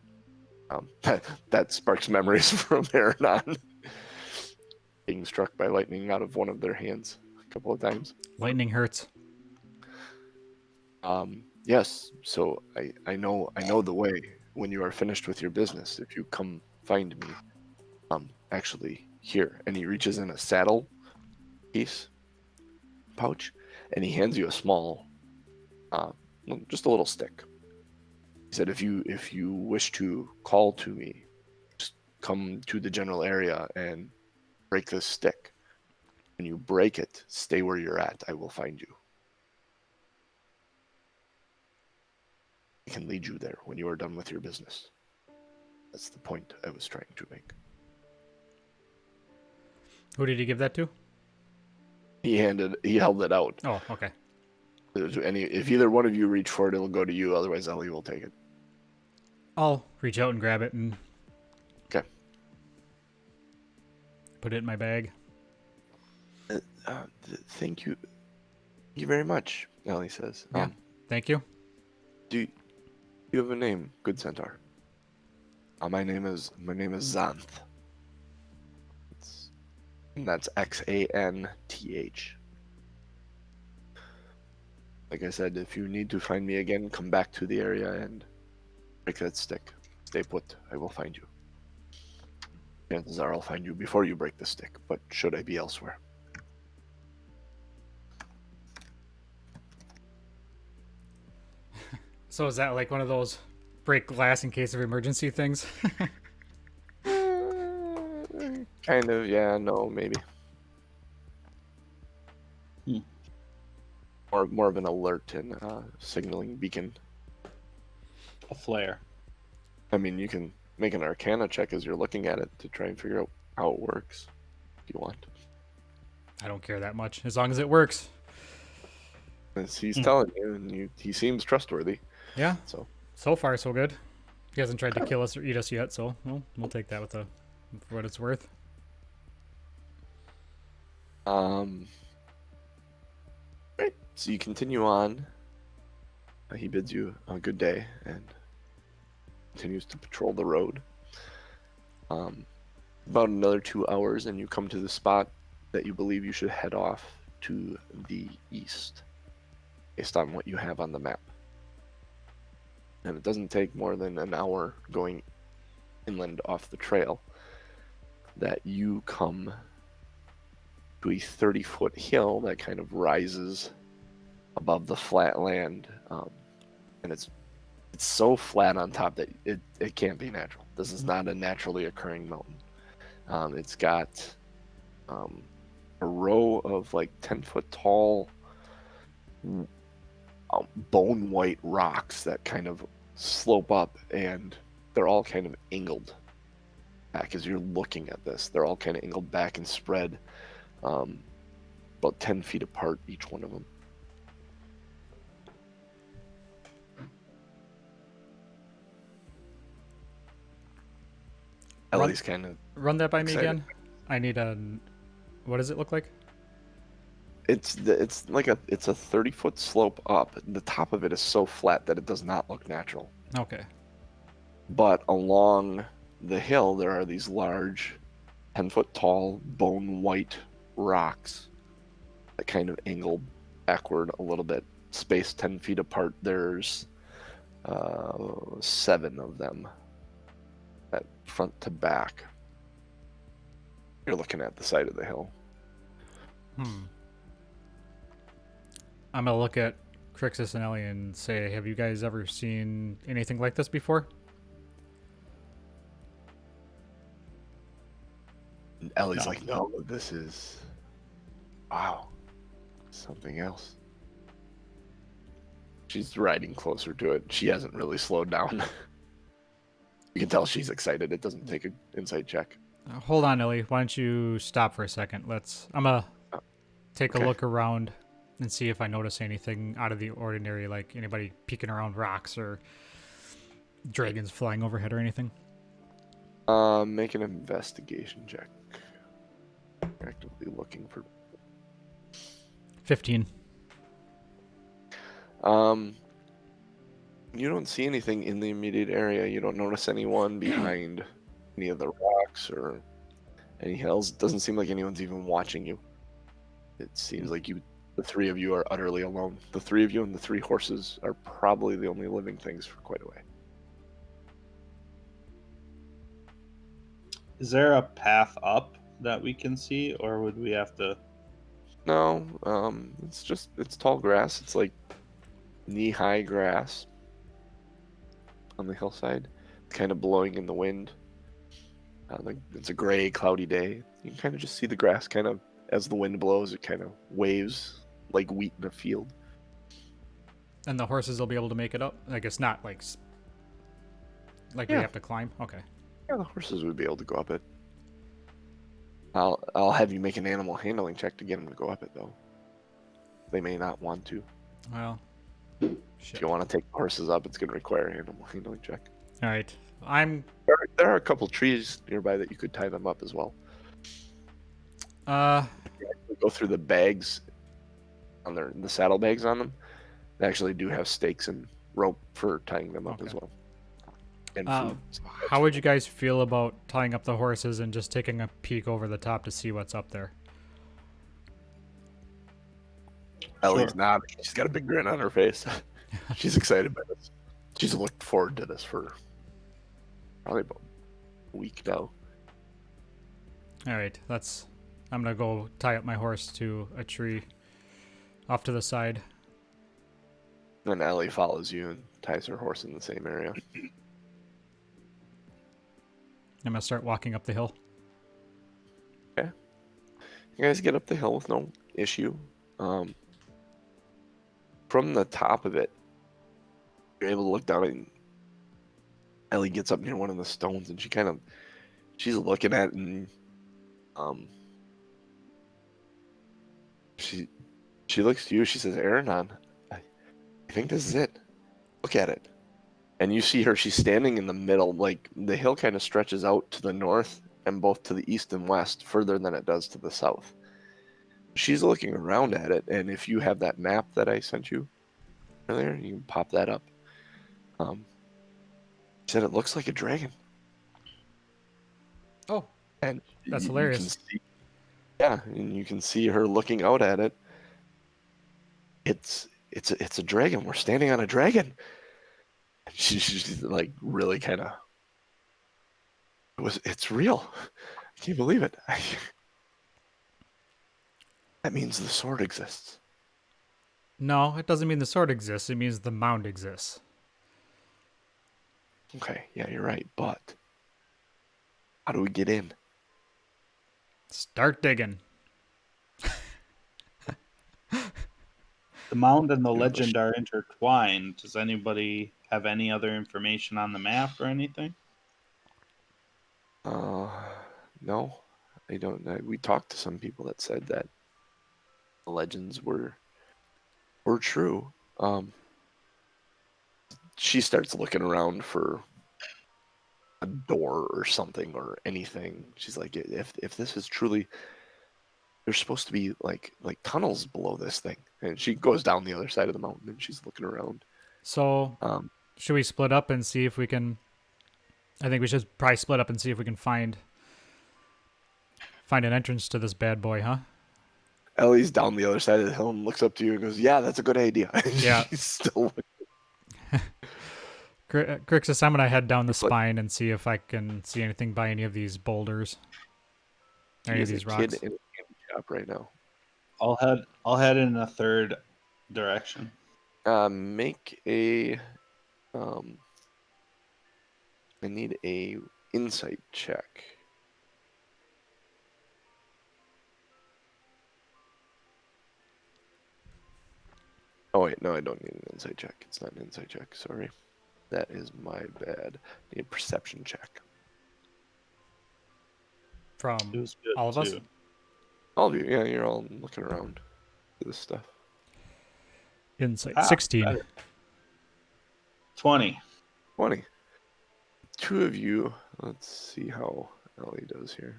[SPEAKER 1] That sparks memories from Aronan being struck by lightning out of one of their hands a couple of times.
[SPEAKER 4] Lightning hurts.
[SPEAKER 1] Yes, so I know the way. When you are finished with your business, if you come find me, actually here. And he reaches in a saddle piece pouch, and he hands you a small, just a little stick. He said, if you wish to call to me, just come to the general area and break this stick. When you break it, stay where you're at. I will find you. I can lead you there when you are done with your business. That's the point I was trying to make.
[SPEAKER 4] Who did you give that to?
[SPEAKER 1] He held it out.
[SPEAKER 4] Oh, okay.
[SPEAKER 1] If either one of you reach for it, it'll go to you. Otherwise, Ellie will take it.
[SPEAKER 4] I'll reach out and grab it and
[SPEAKER 1] Okay.
[SPEAKER 4] put it in my bag.
[SPEAKER 1] Thank you. Thank you very much, Ellie says.
[SPEAKER 4] Yeah. Thank you.
[SPEAKER 1] Do you have a name, good centaur? My name is Xanth. And that's Xanth. Like I said, if you need to find me again, come back to the area and break that stick. Stay put. I will find you. Chances are I'll find you before you break the stick, but should I be elsewhere?
[SPEAKER 4] So is that like one of those break glass in case of emergency things?
[SPEAKER 1] Kind of, yeah, no, maybe. More of an alert and signaling beacon.
[SPEAKER 2] a flare.
[SPEAKER 1] I mean, you can make an Arcana check as you're looking at it to try and figure out how it works if you want.
[SPEAKER 4] I don't care that much as long as it works.
[SPEAKER 1] As he's telling you, and he seems trustworthy.
[SPEAKER 4] Yeah.
[SPEAKER 1] So
[SPEAKER 4] So far, so good. He hasn't tried to kill us or eat us yet, so we'll take that for what it's worth.
[SPEAKER 1] Right. So you continue on. He bids you a good day and continues to patrol the road. About another 2 hours, and you come to the spot that you believe you should head off to the east, based on what you have on the map. And it doesn't take more than an hour going inland off the trail that you come to a 30-foot hill that kind of rises above the flat land, and it's so flat on top that it can't be natural. This is not a naturally occurring mountain. It's got a row of like 10-foot tall bone white rocks that kind of slope up, and they're all kind of angled back as you're looking at this. They're all kind of angled back and spread about 10 feet apart, each one of them. Ellie's kind of
[SPEAKER 4] Run that by me
[SPEAKER 1] excited.
[SPEAKER 4] again. I need a. What does it look like?
[SPEAKER 1] It's a 30-foot slope up. The top of it is so flat that it does not look natural.
[SPEAKER 4] Okay.
[SPEAKER 1] But along the hill, there are these large, 10-foot tall, bone white rocks that kind of angle backward a little bit, spaced 10 feet apart. There's 7 of them, at front to back. You're looking at the side of the hill.
[SPEAKER 4] I'm gonna look at Krixis and Elly and say, have you guys ever seen anything like this before?
[SPEAKER 1] And Ellie's
[SPEAKER 2] No.
[SPEAKER 1] like, no, this is, wow, something else. She's riding closer to it. She hasn't really slowed down. You can tell she's excited. It doesn't take an insight check.
[SPEAKER 4] Hold on, Elly. Why don't you stop for a second? I'm gonna take
[SPEAKER 1] okay.
[SPEAKER 4] a look around and see if I notice anything out of the ordinary, like anybody peeking around rocks or dragons flying overhead or anything.
[SPEAKER 1] Make an investigation check. Actively looking for.
[SPEAKER 4] 15.
[SPEAKER 1] You don't see anything in the immediate area. You don't notice anyone behind any of the rocks or any hills. It doesn't seem like anyone's even watching you. It seems like the 3 of you are utterly alone. The 3 of you and the 3 horses are probably the only living things for quite a way.
[SPEAKER 2] Is there a path up that we can see, or would we have to?
[SPEAKER 1] No, it's tall grass. It's like knee-high grass on the hillside. It's kind of blowing in the wind. It's a gray, cloudy day. You can kind of just see the grass kind of, as the wind blows, it kind of waves like wheat in a field.
[SPEAKER 4] And the horses will be able to make it up? I guess not like we
[SPEAKER 1] Yeah.
[SPEAKER 4] have to climb? Okay.
[SPEAKER 1] Yeah, the horses would be able to go up it. I'll have you make an animal handling check to get them to go up it, though. They may not want to.
[SPEAKER 4] Well,
[SPEAKER 1] If
[SPEAKER 4] shit.
[SPEAKER 1] you want to take the horses up, it's going to require an animal handling check.
[SPEAKER 4] All right.
[SPEAKER 1] There are a couple trees nearby that you could tie them up as well. Go through the bags on the saddlebags on them. They actually do have stakes and rope for tying them up as well. And food.
[SPEAKER 4] How would you guys feel about tying up the horses and just taking a peek over the top to see what's up there?
[SPEAKER 1] Ellie's
[SPEAKER 2] Sure.
[SPEAKER 1] not. She's got a big grin on her face. She's excited by this. She's looked forward to this for probably about a week now.
[SPEAKER 4] All right. I'm going to go tie up my horse to a tree off to the side.
[SPEAKER 1] Then Ellie follows you and ties her horse in the same area.
[SPEAKER 4] I'm going to start walking up the hill.
[SPEAKER 1] Okay. You guys get up the hill with no issue. From the top of it, you're able to look down and Ellie gets up near one of the stones and she's looking at it, and she looks to you. She says, Aronan, I think this is it. Look at it. And you see her, she's standing in the middle, like the hill kind of stretches out to the north and both to the east and west, further than it does to the south. She's looking around at it, and if you have that map that I sent you earlier, you can pop that up. She said it looks like a dragon.
[SPEAKER 4] Oh,
[SPEAKER 1] And
[SPEAKER 4] that's
[SPEAKER 1] you can
[SPEAKER 4] hilarious.
[SPEAKER 1] see, yeah, and you can see her looking out at it. It's a dragon. We're standing on a dragon. She's like really kind of. It's real. I can't believe it. That means the sword exists.
[SPEAKER 4] No, it doesn't mean the sword exists. It means the mound exists.
[SPEAKER 1] Okay, yeah, you're right. But how do we get in?
[SPEAKER 4] Start digging.
[SPEAKER 2] The mound and the
[SPEAKER 1] You know, the
[SPEAKER 2] legend are intertwined. Does anybody have any other information on the map or anything?
[SPEAKER 1] Uh, no, I don't. We talked to some people that said that the legends were true. She starts looking around for a door or something or anything. She's like, if this is truly, there's supposed to be like tunnels below this thing. And she goes down the other side of the mountain and she's looking around.
[SPEAKER 4] So,
[SPEAKER 1] Um,
[SPEAKER 4] should we split up and see if we can? I think we should probably split up and see if we can find an entrance to this bad boy, huh?
[SPEAKER 1] Ellie's down the other side of the hill and looks up to you and goes, "Yeah, that's a good idea."
[SPEAKER 4] Yeah.
[SPEAKER 1] She's still
[SPEAKER 4] Krixis, I'm gonna head down the
[SPEAKER 1] like,
[SPEAKER 4] spine and see if I can see anything by any of these boulders, or
[SPEAKER 1] she
[SPEAKER 4] any of
[SPEAKER 1] is a
[SPEAKER 4] these
[SPEAKER 1] kid
[SPEAKER 4] rocks.
[SPEAKER 1] in a candy shop right now.
[SPEAKER 2] I'll head in a third direction.
[SPEAKER 1] Make a I need a insight check. Oh wait, no, I don't need an insight check. It's not an insight check. Sorry, that is my bad. I need a perception check.
[SPEAKER 4] From
[SPEAKER 2] It was good
[SPEAKER 4] all of us.
[SPEAKER 2] too.
[SPEAKER 1] All of you, yeah, you're all looking around for this stuff.
[SPEAKER 4] Insight 16.
[SPEAKER 2] Better. 20.
[SPEAKER 1] 20. Two of you. Let's see how Ellie does here.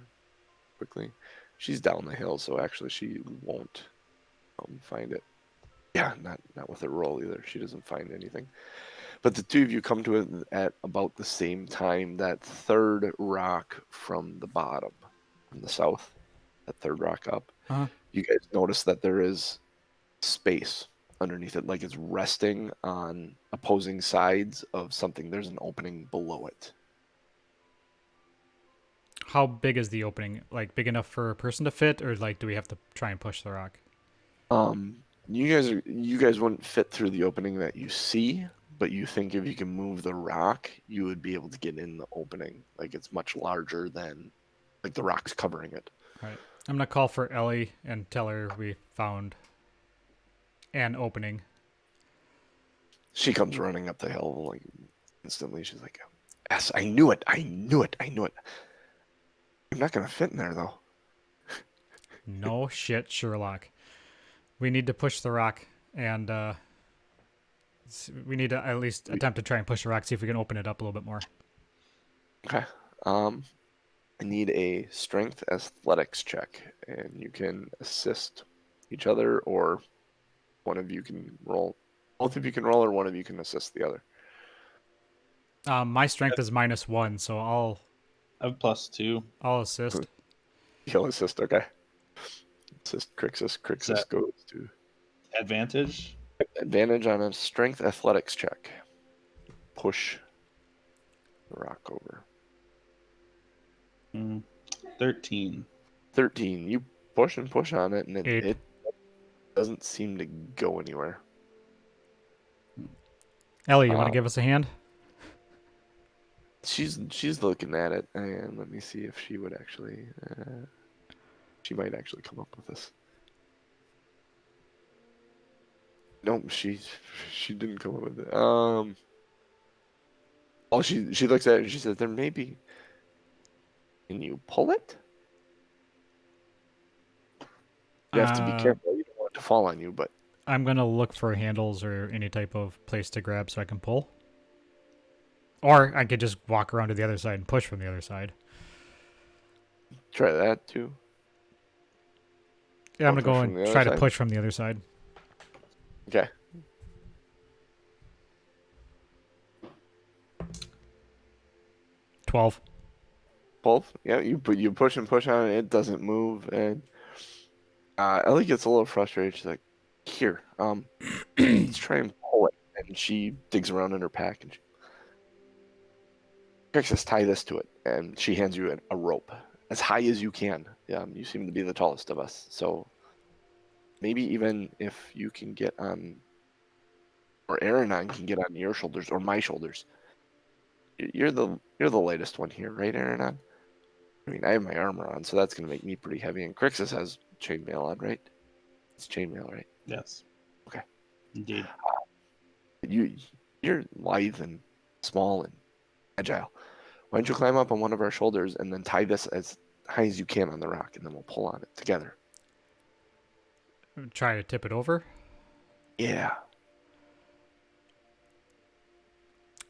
[SPEAKER 1] Quickly, she's down the hill, so actually she won't find it. Yeah, not with her roll either. She doesn't find anything. But the two of you come to it at about the same time. That third rock from the bottom, from the south, that third rock up.
[SPEAKER 4] Uh-huh.
[SPEAKER 1] You guys notice that there is space underneath it, like it's resting on opposing sides of something. There's an opening below it.
[SPEAKER 4] How big is the opening? Like big enough for a person to fit, or like do we have to try and push the rock?
[SPEAKER 1] You guys wouldn't fit through the opening that you see, but you think if you can move the rock, you would be able to get in the opening. Like it's much larger than like the rock's covering it.
[SPEAKER 4] All right. I'm gonna call for Ellie and tell her we found an opening.
[SPEAKER 1] She comes running up the hill like instantly. She's like, "Yes, I knew it! I knew it! I knew it! I'm not gonna fit in there though."
[SPEAKER 4] No shit, Sherlock. We need to push the rock, and we need to at least attempt to try and push the rock, see if we can open it up a little bit more.
[SPEAKER 1] Okay. I need a strength athletics check, and you can assist each other, or one of you can roll. Both of you can roll, or one of you can assist the other.
[SPEAKER 4] My strength is -1, so
[SPEAKER 2] I have +2.
[SPEAKER 4] I'll assist.
[SPEAKER 1] He'll assist. Okay. Assist Krixis. Krixis
[SPEAKER 2] that-
[SPEAKER 1] goes to
[SPEAKER 2] Advantage?
[SPEAKER 1] advantage on a strength athletics check. Push the rock over.
[SPEAKER 2] 13.
[SPEAKER 1] 13. You push and push on it, and
[SPEAKER 4] Eight.
[SPEAKER 1] it doesn't seem to go anywhere.
[SPEAKER 4] Ellie, you want to give us a hand?
[SPEAKER 1] She's looking at it, and let me see if she would actually. She might actually come up with this. No, she didn't come up with it. Oh, she looks at it and she says, "There may be. Can you pull it? You have to be
[SPEAKER 4] Uh,
[SPEAKER 1] careful. You don't want it to fall on you, but
[SPEAKER 4] I'm gonna look for handles or any type of place to grab so I can pull. Or I could just walk around to the other side and push from the other side.
[SPEAKER 1] try that too.
[SPEAKER 4] Yeah, I'm
[SPEAKER 1] Or
[SPEAKER 4] gonna go
[SPEAKER 1] push
[SPEAKER 4] and
[SPEAKER 1] from the other
[SPEAKER 4] try to
[SPEAKER 1] side.
[SPEAKER 4] push from the other side.
[SPEAKER 1] Okay.
[SPEAKER 4] 12.
[SPEAKER 1] Both. Yeah, you push and push on it. It doesn't move, and Ellie gets a little frustrated. She's like, "Here, let's try and pull it." And she digs around in her pack and she says, "Tie this to it." And she hands you a rope as high as you can. You seem to be the tallest of us, so maybe even if you can get on, or Aronan can get on your shoulders or my shoulders. You're the latest one here, right, Aronan? I mean, I have my armor on, so that's going to make me pretty heavy. And Krixis has chainmail on, right? It's chainmail, right?
[SPEAKER 2] Yes.
[SPEAKER 1] Okay.
[SPEAKER 2] Indeed.
[SPEAKER 1] You, you're lithe and small and agile. Why don't you climb up on one of our shoulders and then tie this as high as you can on the rock, and then we'll pull on it together.
[SPEAKER 4] Try to tip it over.
[SPEAKER 1] Yeah.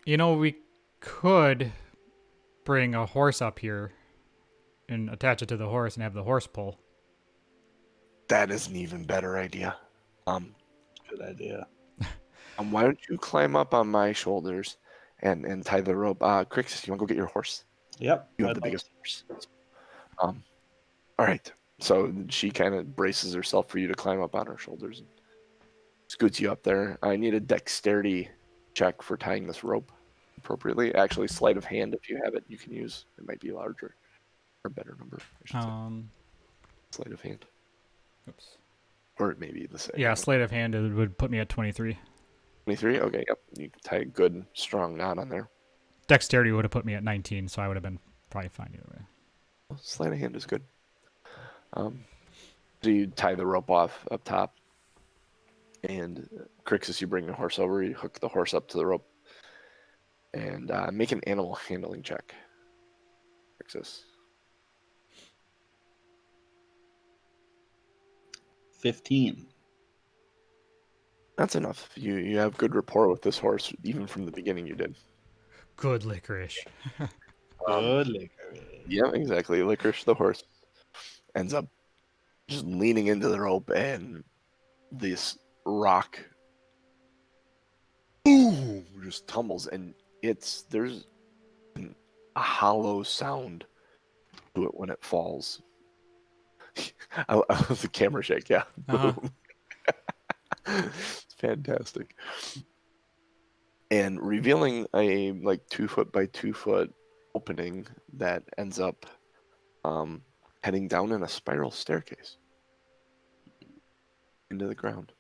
[SPEAKER 4] You know, we could bring a horse up here and attach it to the horse and have the horse pull.
[SPEAKER 1] That is an even better idea.
[SPEAKER 2] Good idea.
[SPEAKER 1] Why don't you climb up on my shoulders and tie the rope? Crixus, you want to go get your horse?
[SPEAKER 2] Yep.
[SPEAKER 1] You have
[SPEAKER 2] I'd
[SPEAKER 1] the
[SPEAKER 2] like
[SPEAKER 1] biggest horse. Um, all right. So she kind of braces herself for you to climb up on her shoulders and scoots you up there. I need a dexterity check for tying this rope appropriately. Actually, sleight of hand, if you have it, you can use. It might be larger or better number, I should say. Sleight of hand.
[SPEAKER 4] Oops.
[SPEAKER 1] Or it may be the same.
[SPEAKER 4] Yeah, sleight of hand it would put me at 23.
[SPEAKER 1] 23? Okay, yep. You can tie a good, strong knot on there.
[SPEAKER 4] Dexterity would have put me at 19, so I would have been probably fine either way.
[SPEAKER 1] Well, sleight of hand is good. So you tie the rope off up top, and Crixus, you bring the horse over. You hook the horse up to the rope, and make an animal handling check. Crixus.
[SPEAKER 2] 15.
[SPEAKER 1] That's enough. You have good rapport with this horse, even from the beginning. You did.
[SPEAKER 4] Good licorice.
[SPEAKER 2] Good liquor.
[SPEAKER 1] Yeah, exactly. Licorice, the horse, ends up just leaning into the rope, and this rock, boom, just tumbles, and there's a hollow sound to it when it falls. I love the camera shake. Yeah,
[SPEAKER 4] Uh-huh.
[SPEAKER 1] boom. It's fantastic. And revealing a like 2 foot by 2 foot opening that ends up heading down in a spiral staircase into the ground.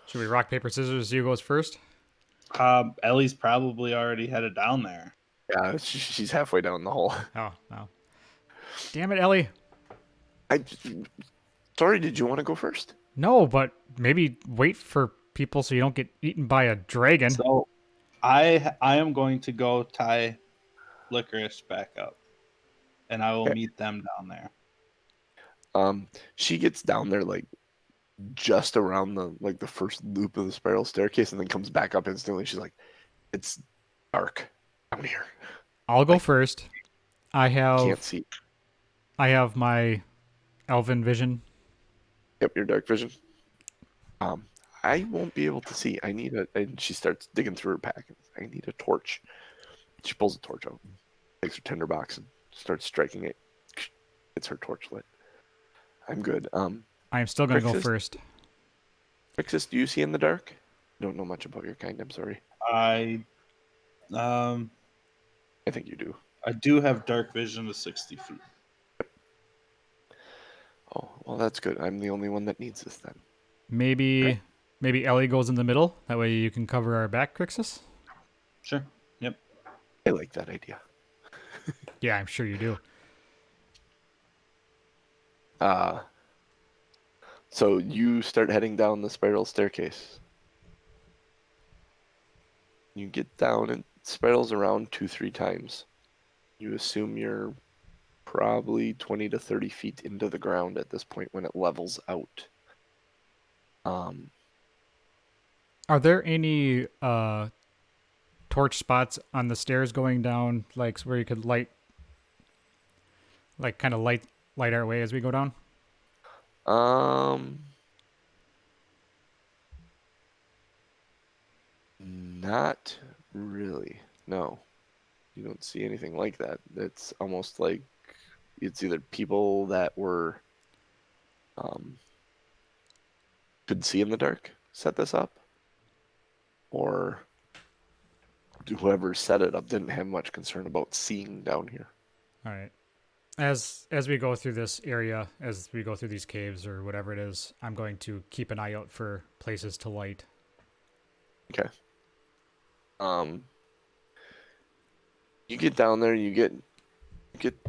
[SPEAKER 4] Should we rock, paper, scissors? You goes first?
[SPEAKER 2] Ellie's probably already headed down there.
[SPEAKER 1] Yeah, she's halfway down the hole.
[SPEAKER 4] Oh, no. Damn it, Ellie.
[SPEAKER 1] Sorry, did you want to go first?
[SPEAKER 4] No, but maybe wait for people so you don't get eaten by a dragon.
[SPEAKER 2] So I am going to go tie Licorice back up, and I will
[SPEAKER 1] Okay.
[SPEAKER 2] meet them down there.
[SPEAKER 1] She gets down there like just around the first loop of the spiral staircase, and then comes back up instantly. She's like, "It's dark down here.
[SPEAKER 4] I'll go first. I
[SPEAKER 1] Can't
[SPEAKER 4] have
[SPEAKER 1] see."
[SPEAKER 4] my elven vision.
[SPEAKER 1] Yep, your dark vision. I won't be able to see. I need and she starts digging through her pack. I need a torch. She pulls a torch out, takes her tinderbox, and starts striking it. Gets her torch lit. I'm good.
[SPEAKER 4] I am still going to go
[SPEAKER 1] Crixus?
[SPEAKER 4] first.
[SPEAKER 1] Crixus, do you see in the dark? Don't know much about your kind. I'm sorry.
[SPEAKER 2] I
[SPEAKER 1] I think you do.
[SPEAKER 2] I do have dark vision of 60 feet.
[SPEAKER 1] Oh, well, that's good. I'm the only one that needs this then.
[SPEAKER 4] Maybe Ellie goes in the middle. That way you can cover our back, Crixus.
[SPEAKER 2] Sure. Yep.
[SPEAKER 1] I like that idea.
[SPEAKER 4] Yeah, I'm sure you do.
[SPEAKER 1] So you start heading down the spiral staircase. You get down, and spirals around 2-3 times. You assume you're probably 20 to 30 feet into the ground at this point when it levels out.
[SPEAKER 4] Are there any torch spots on the stairs going down, like where you could light, like kind of light our way as we go down?
[SPEAKER 1] Not really. No, you don't see anything like that. It's almost like it's either people that were could see in the dark set this up, or whoever set it up didn't have much concern about seeing down here.
[SPEAKER 4] All right. As we go through this area, as we go through these caves or whatever it is, I'm going to keep an eye out for places to light.
[SPEAKER 1] Okay. You get down there, you get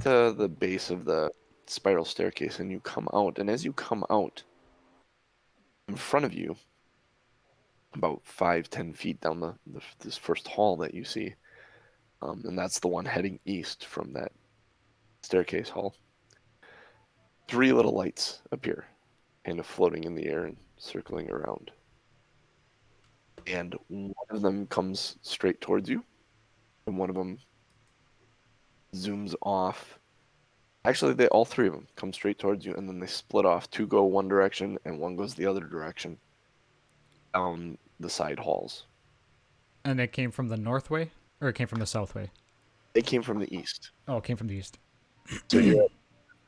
[SPEAKER 1] to the base of the spiral staircase, and you come out. And as you come out, in front of you, about 5-10 feet down this first hall that you see, and that's the one heading east from that staircase hall. 3 little lights appear, kind of floating in the air and circling around. And one of them comes straight towards you, and one of them zooms off. Actually, all 3 of them come straight towards you, and then they split off. 2 go one direction, and 1 goes the other direction down the side halls.
[SPEAKER 4] And it came from the north way, or it came from the south way?
[SPEAKER 1] They came from the east.
[SPEAKER 4] Oh, it came from the east.
[SPEAKER 1] So you're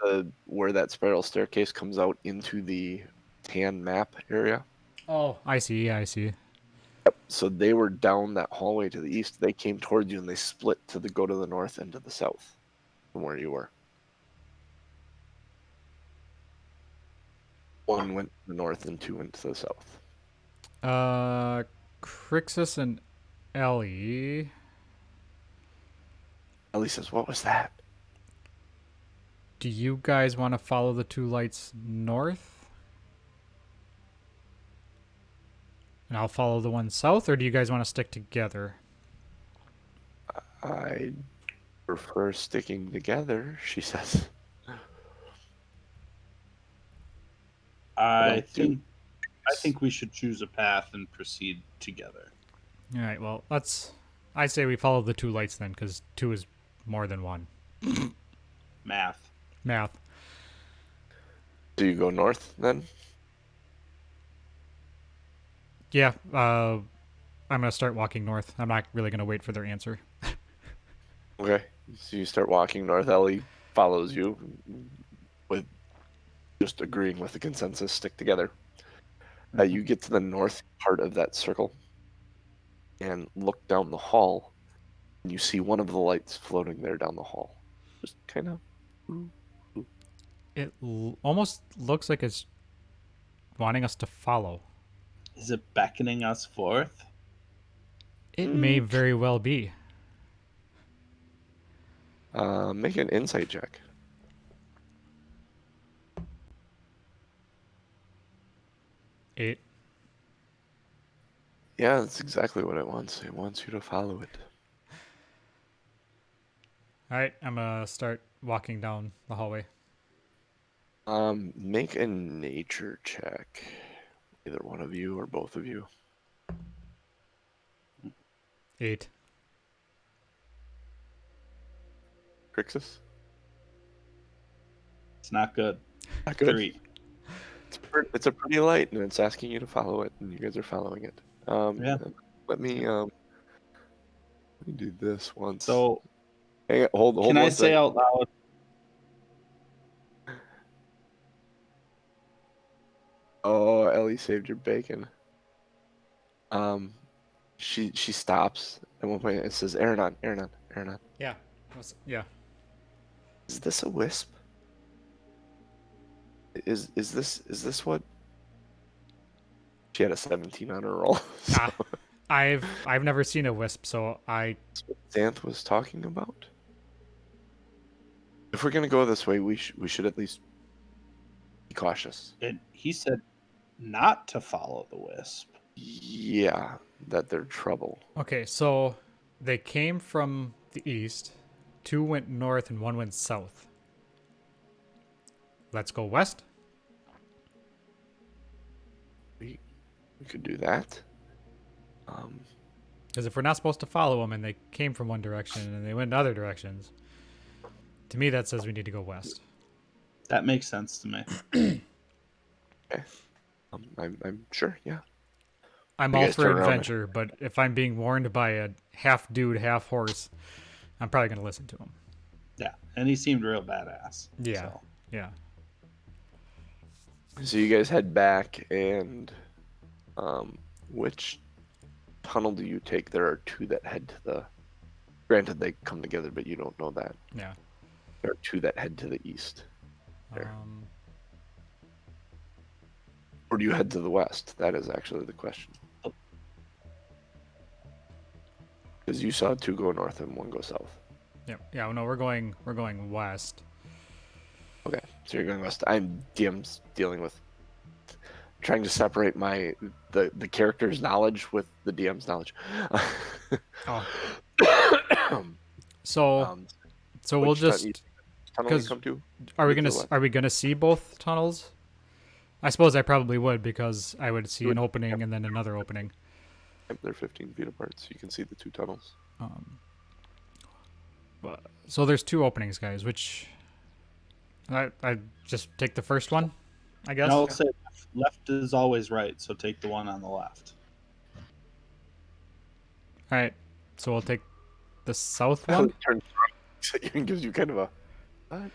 [SPEAKER 1] at where that spiral staircase comes out into the tan map area.
[SPEAKER 4] Oh, I see. Yeah, I see.
[SPEAKER 1] So they were down that hallway to the east. They came towards you, and they split go to the north and to the south from where you were. 1 went to the north and 2 went to the south.
[SPEAKER 4] Krixis and Elly.
[SPEAKER 1] Elly says, "What was that?"
[SPEAKER 4] Do you guys want to follow the 2 lights north? And I'll follow the one south, or do you guys want to stick together?
[SPEAKER 1] I prefer sticking together, she says.
[SPEAKER 2] I think we should choose a path and proceed together.
[SPEAKER 4] All right. Well, I say we follow the 2 lights then, because 2 is more than 1.
[SPEAKER 2] Math.
[SPEAKER 4] Math.
[SPEAKER 1] Do you go north then?
[SPEAKER 4] Yeah. I'm gonna start walking north. I'm not really gonna wait for their answer.
[SPEAKER 1] Okay. So you start walking north. Elly follows you with just agreeing with the consensus, stick together. You get to the north part of that circle and look down the hall, and you see one of the lights floating there down the hall. Just kind of.
[SPEAKER 4] It almost looks like it's wanting us to follow.
[SPEAKER 2] Is it beckoning us forth?
[SPEAKER 4] It may very well be.
[SPEAKER 1] Make an insight check.
[SPEAKER 4] Eight.
[SPEAKER 1] Yeah, that's exactly what it wants. It wants you to follow it.
[SPEAKER 4] All right, I'm gonna start walking down the hallway.
[SPEAKER 1] Make a nature check. Either one of you or both of you.
[SPEAKER 4] 8.
[SPEAKER 1] Krixis?
[SPEAKER 2] It's not good.
[SPEAKER 1] Not good.
[SPEAKER 2] 3.
[SPEAKER 1] It's a pretty light, and it's asking you to follow it, and you guys are following it.
[SPEAKER 2] Yeah.
[SPEAKER 1] Let me do this once.
[SPEAKER 2] So,
[SPEAKER 1] hang on, hold
[SPEAKER 2] can I
[SPEAKER 1] one
[SPEAKER 2] say
[SPEAKER 1] second.
[SPEAKER 2] out loud?
[SPEAKER 1] Oh, Elly saved your bacon. She stops at one point. It says, "Aronan, Aronan, Aronan.
[SPEAKER 4] Yeah. Yeah.
[SPEAKER 1] Is this a wisp? Is this what?" She had a 17 on her roll. So
[SPEAKER 4] I've never seen a wisp, so I.
[SPEAKER 1] that's what Xanth was talking about. If we're gonna go this way, we should at least be cautious.
[SPEAKER 2] He said not to follow the wisp.
[SPEAKER 1] Yeah, that they're trouble.
[SPEAKER 4] Okay, so They came from the east. 2 went north and 1 went south. Let's go west.
[SPEAKER 1] We could do that.
[SPEAKER 4] Because if we're not supposed to follow them and they came from one direction and they went in other directions, to me that says we need to go west.
[SPEAKER 2] That makes sense to me.
[SPEAKER 1] Okay. I'm sure. Yeah.
[SPEAKER 4] I'm
[SPEAKER 1] You
[SPEAKER 4] all
[SPEAKER 1] guys
[SPEAKER 4] for
[SPEAKER 1] turn around.
[SPEAKER 4] adventure, but if I'm being warned by a half dude, half horse, I'm probably going to listen to him.
[SPEAKER 2] Yeah, and he seemed real badass.
[SPEAKER 4] Yeah.
[SPEAKER 2] So.
[SPEAKER 4] Yeah.
[SPEAKER 1] So you guys head back, and which tunnel do you take? There are 2 that head to the. Granted, they come together, but you don't know that.
[SPEAKER 4] Yeah.
[SPEAKER 1] There are 2 that head to the east. There. Or do you head to the west? That is actually the question. Because you saw 2 go north and 1 go south.
[SPEAKER 4] Yeah. Yeah. No, we're going west.
[SPEAKER 1] Okay, so you're going west. I'm DM's dealing with trying to separate the character's knowledge with the DM's knowledge.
[SPEAKER 4] Oh. So we'll
[SPEAKER 1] which
[SPEAKER 4] just
[SPEAKER 1] tunnel you
[SPEAKER 4] 'cause
[SPEAKER 1] come to?
[SPEAKER 4] are we
[SPEAKER 1] To the
[SPEAKER 4] gonna
[SPEAKER 1] west.
[SPEAKER 4] are we gonna see both tunnels? I suppose I probably would because I would see an opening and then another opening.
[SPEAKER 1] Yep, they're 15 feet apart, so you can see the 2 tunnels.
[SPEAKER 4] So there's 2 openings, guys. Which I just take the first one, I guess.
[SPEAKER 2] And I'll say left is always right, so take the one on the left.
[SPEAKER 4] All right. So we'll take the south one.
[SPEAKER 1] Turns so it gives you kind of a what?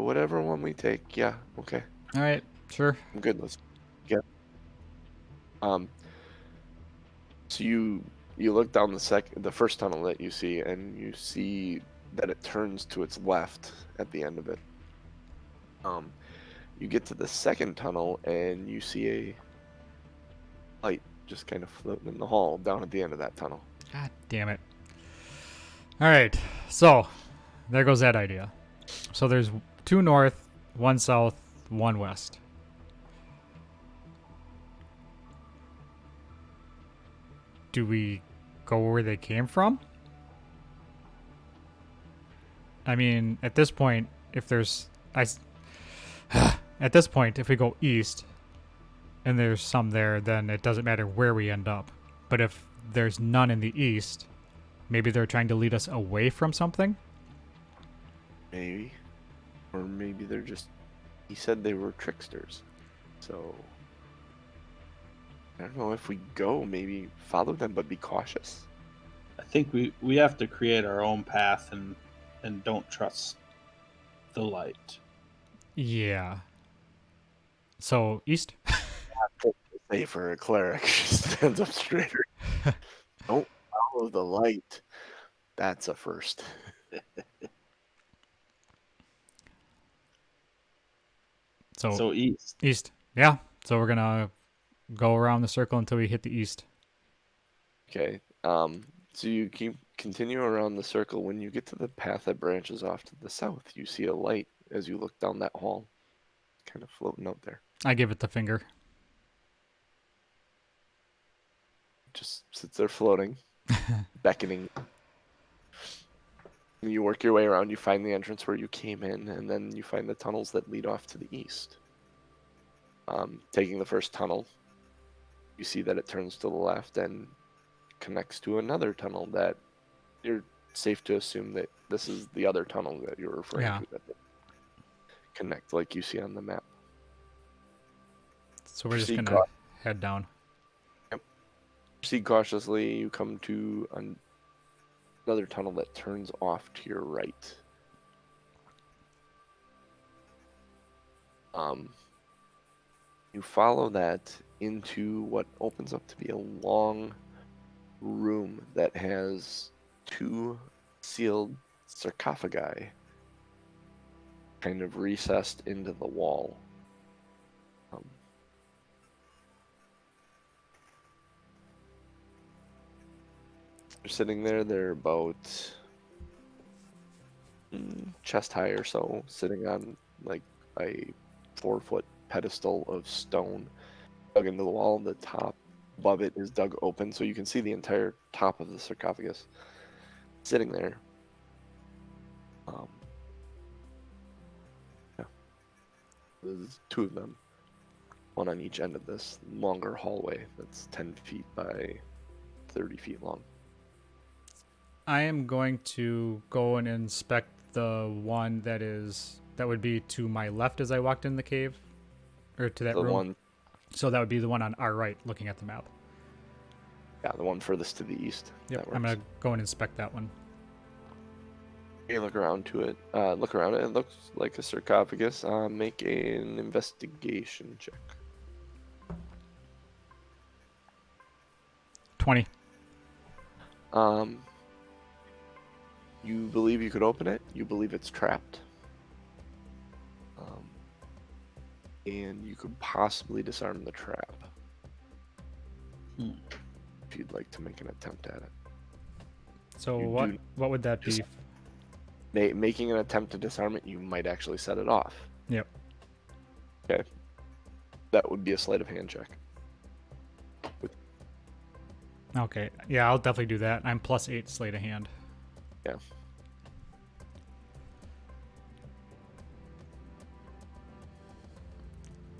[SPEAKER 1] Whatever one we take, yeah, okay,
[SPEAKER 4] All right. Sure.
[SPEAKER 1] I'm good. Let's get. So you look down the first tunnel that you see, and you see that it turns to its left at the end of it. You get to the second tunnel, and you see a light just kind of floating in the hall down at the end of that tunnel.
[SPEAKER 4] God damn it. All right. So there goes that idea. So there's 2 north, 1 south, 1 west. Do we go where they came from? I mean, at this point, if there's at this point, if we go east and there's some there, then it doesn't matter where we end up. But if there's none in the east, maybe they're trying to lead us away from something?
[SPEAKER 1] Maybe. Or maybe they're just. He said they were tricksters. So. I don't know, if we go, maybe follow them, but be cautious.
[SPEAKER 2] I think we have to create our own path and don't trust the light.
[SPEAKER 4] Yeah. So east?
[SPEAKER 1] Say for a cleric, she stands up straighter. Don't follow the light. That's a first.
[SPEAKER 2] So east.
[SPEAKER 4] East. Yeah. So we're gonna go around the circle until we hit the east.
[SPEAKER 1] Okay. So you continue around the circle. When you get to the path that branches off to the south, you see a light as you look down that hall, kind of floating out there.
[SPEAKER 4] I give it the finger.
[SPEAKER 1] Just sits there floating, beckoning. You work your way around, you find the entrance where you came in, and then you find the tunnels that lead off to the east. Taking the first tunnel, you see that it turns to the left and connects to another tunnel that you're safe to assume that this is the other tunnel that you're referring
[SPEAKER 4] Yeah.
[SPEAKER 1] to, that they connect like you see on the map.
[SPEAKER 4] So we're just
[SPEAKER 1] Proceed
[SPEAKER 4] gonna head down.
[SPEAKER 1] Proceed cautiously. You come to another tunnel that turns off to your right. You follow that into what opens up to be a long room that has 2 sealed sarcophagi kind of recessed into the wall. They're sitting there. They're about chest high or so, sitting on like a 4-foot pedestal of stone dug into the wall. The top above it is dug open, so you can see the entire top of the sarcophagus sitting there. Yeah. There's two of them, one on each end of this longer hallway that's 10 feet by 30 feet long.
[SPEAKER 4] I am going to go and inspect the one that would be to my left as I walked in the cave, or to that
[SPEAKER 1] The
[SPEAKER 4] room.
[SPEAKER 1] one,
[SPEAKER 4] So that would be the one on our right, looking at the map.
[SPEAKER 1] yeah, the one furthest to the east.
[SPEAKER 4] Yep,
[SPEAKER 1] That
[SPEAKER 4] I'm
[SPEAKER 1] works.
[SPEAKER 4] gonna go and inspect that one.
[SPEAKER 1] You look around to it. Look around it. It looks like a sarcophagus. Make an investigation check.
[SPEAKER 4] 20.
[SPEAKER 1] You believe you could open it. You believe it's trapped. And you could possibly disarm the trap. If you'd like to make an attempt at it.
[SPEAKER 4] So
[SPEAKER 1] You
[SPEAKER 4] what
[SPEAKER 1] do
[SPEAKER 4] what would that
[SPEAKER 1] just-
[SPEAKER 4] be?
[SPEAKER 1] Making an attempt to disarm it, you might actually set it off.
[SPEAKER 4] Yep.
[SPEAKER 1] Okay. That would be a sleight of hand check.
[SPEAKER 4] Okay. Yeah, I'll definitely do that. I'm +8 sleight of hand.
[SPEAKER 1] Yeah.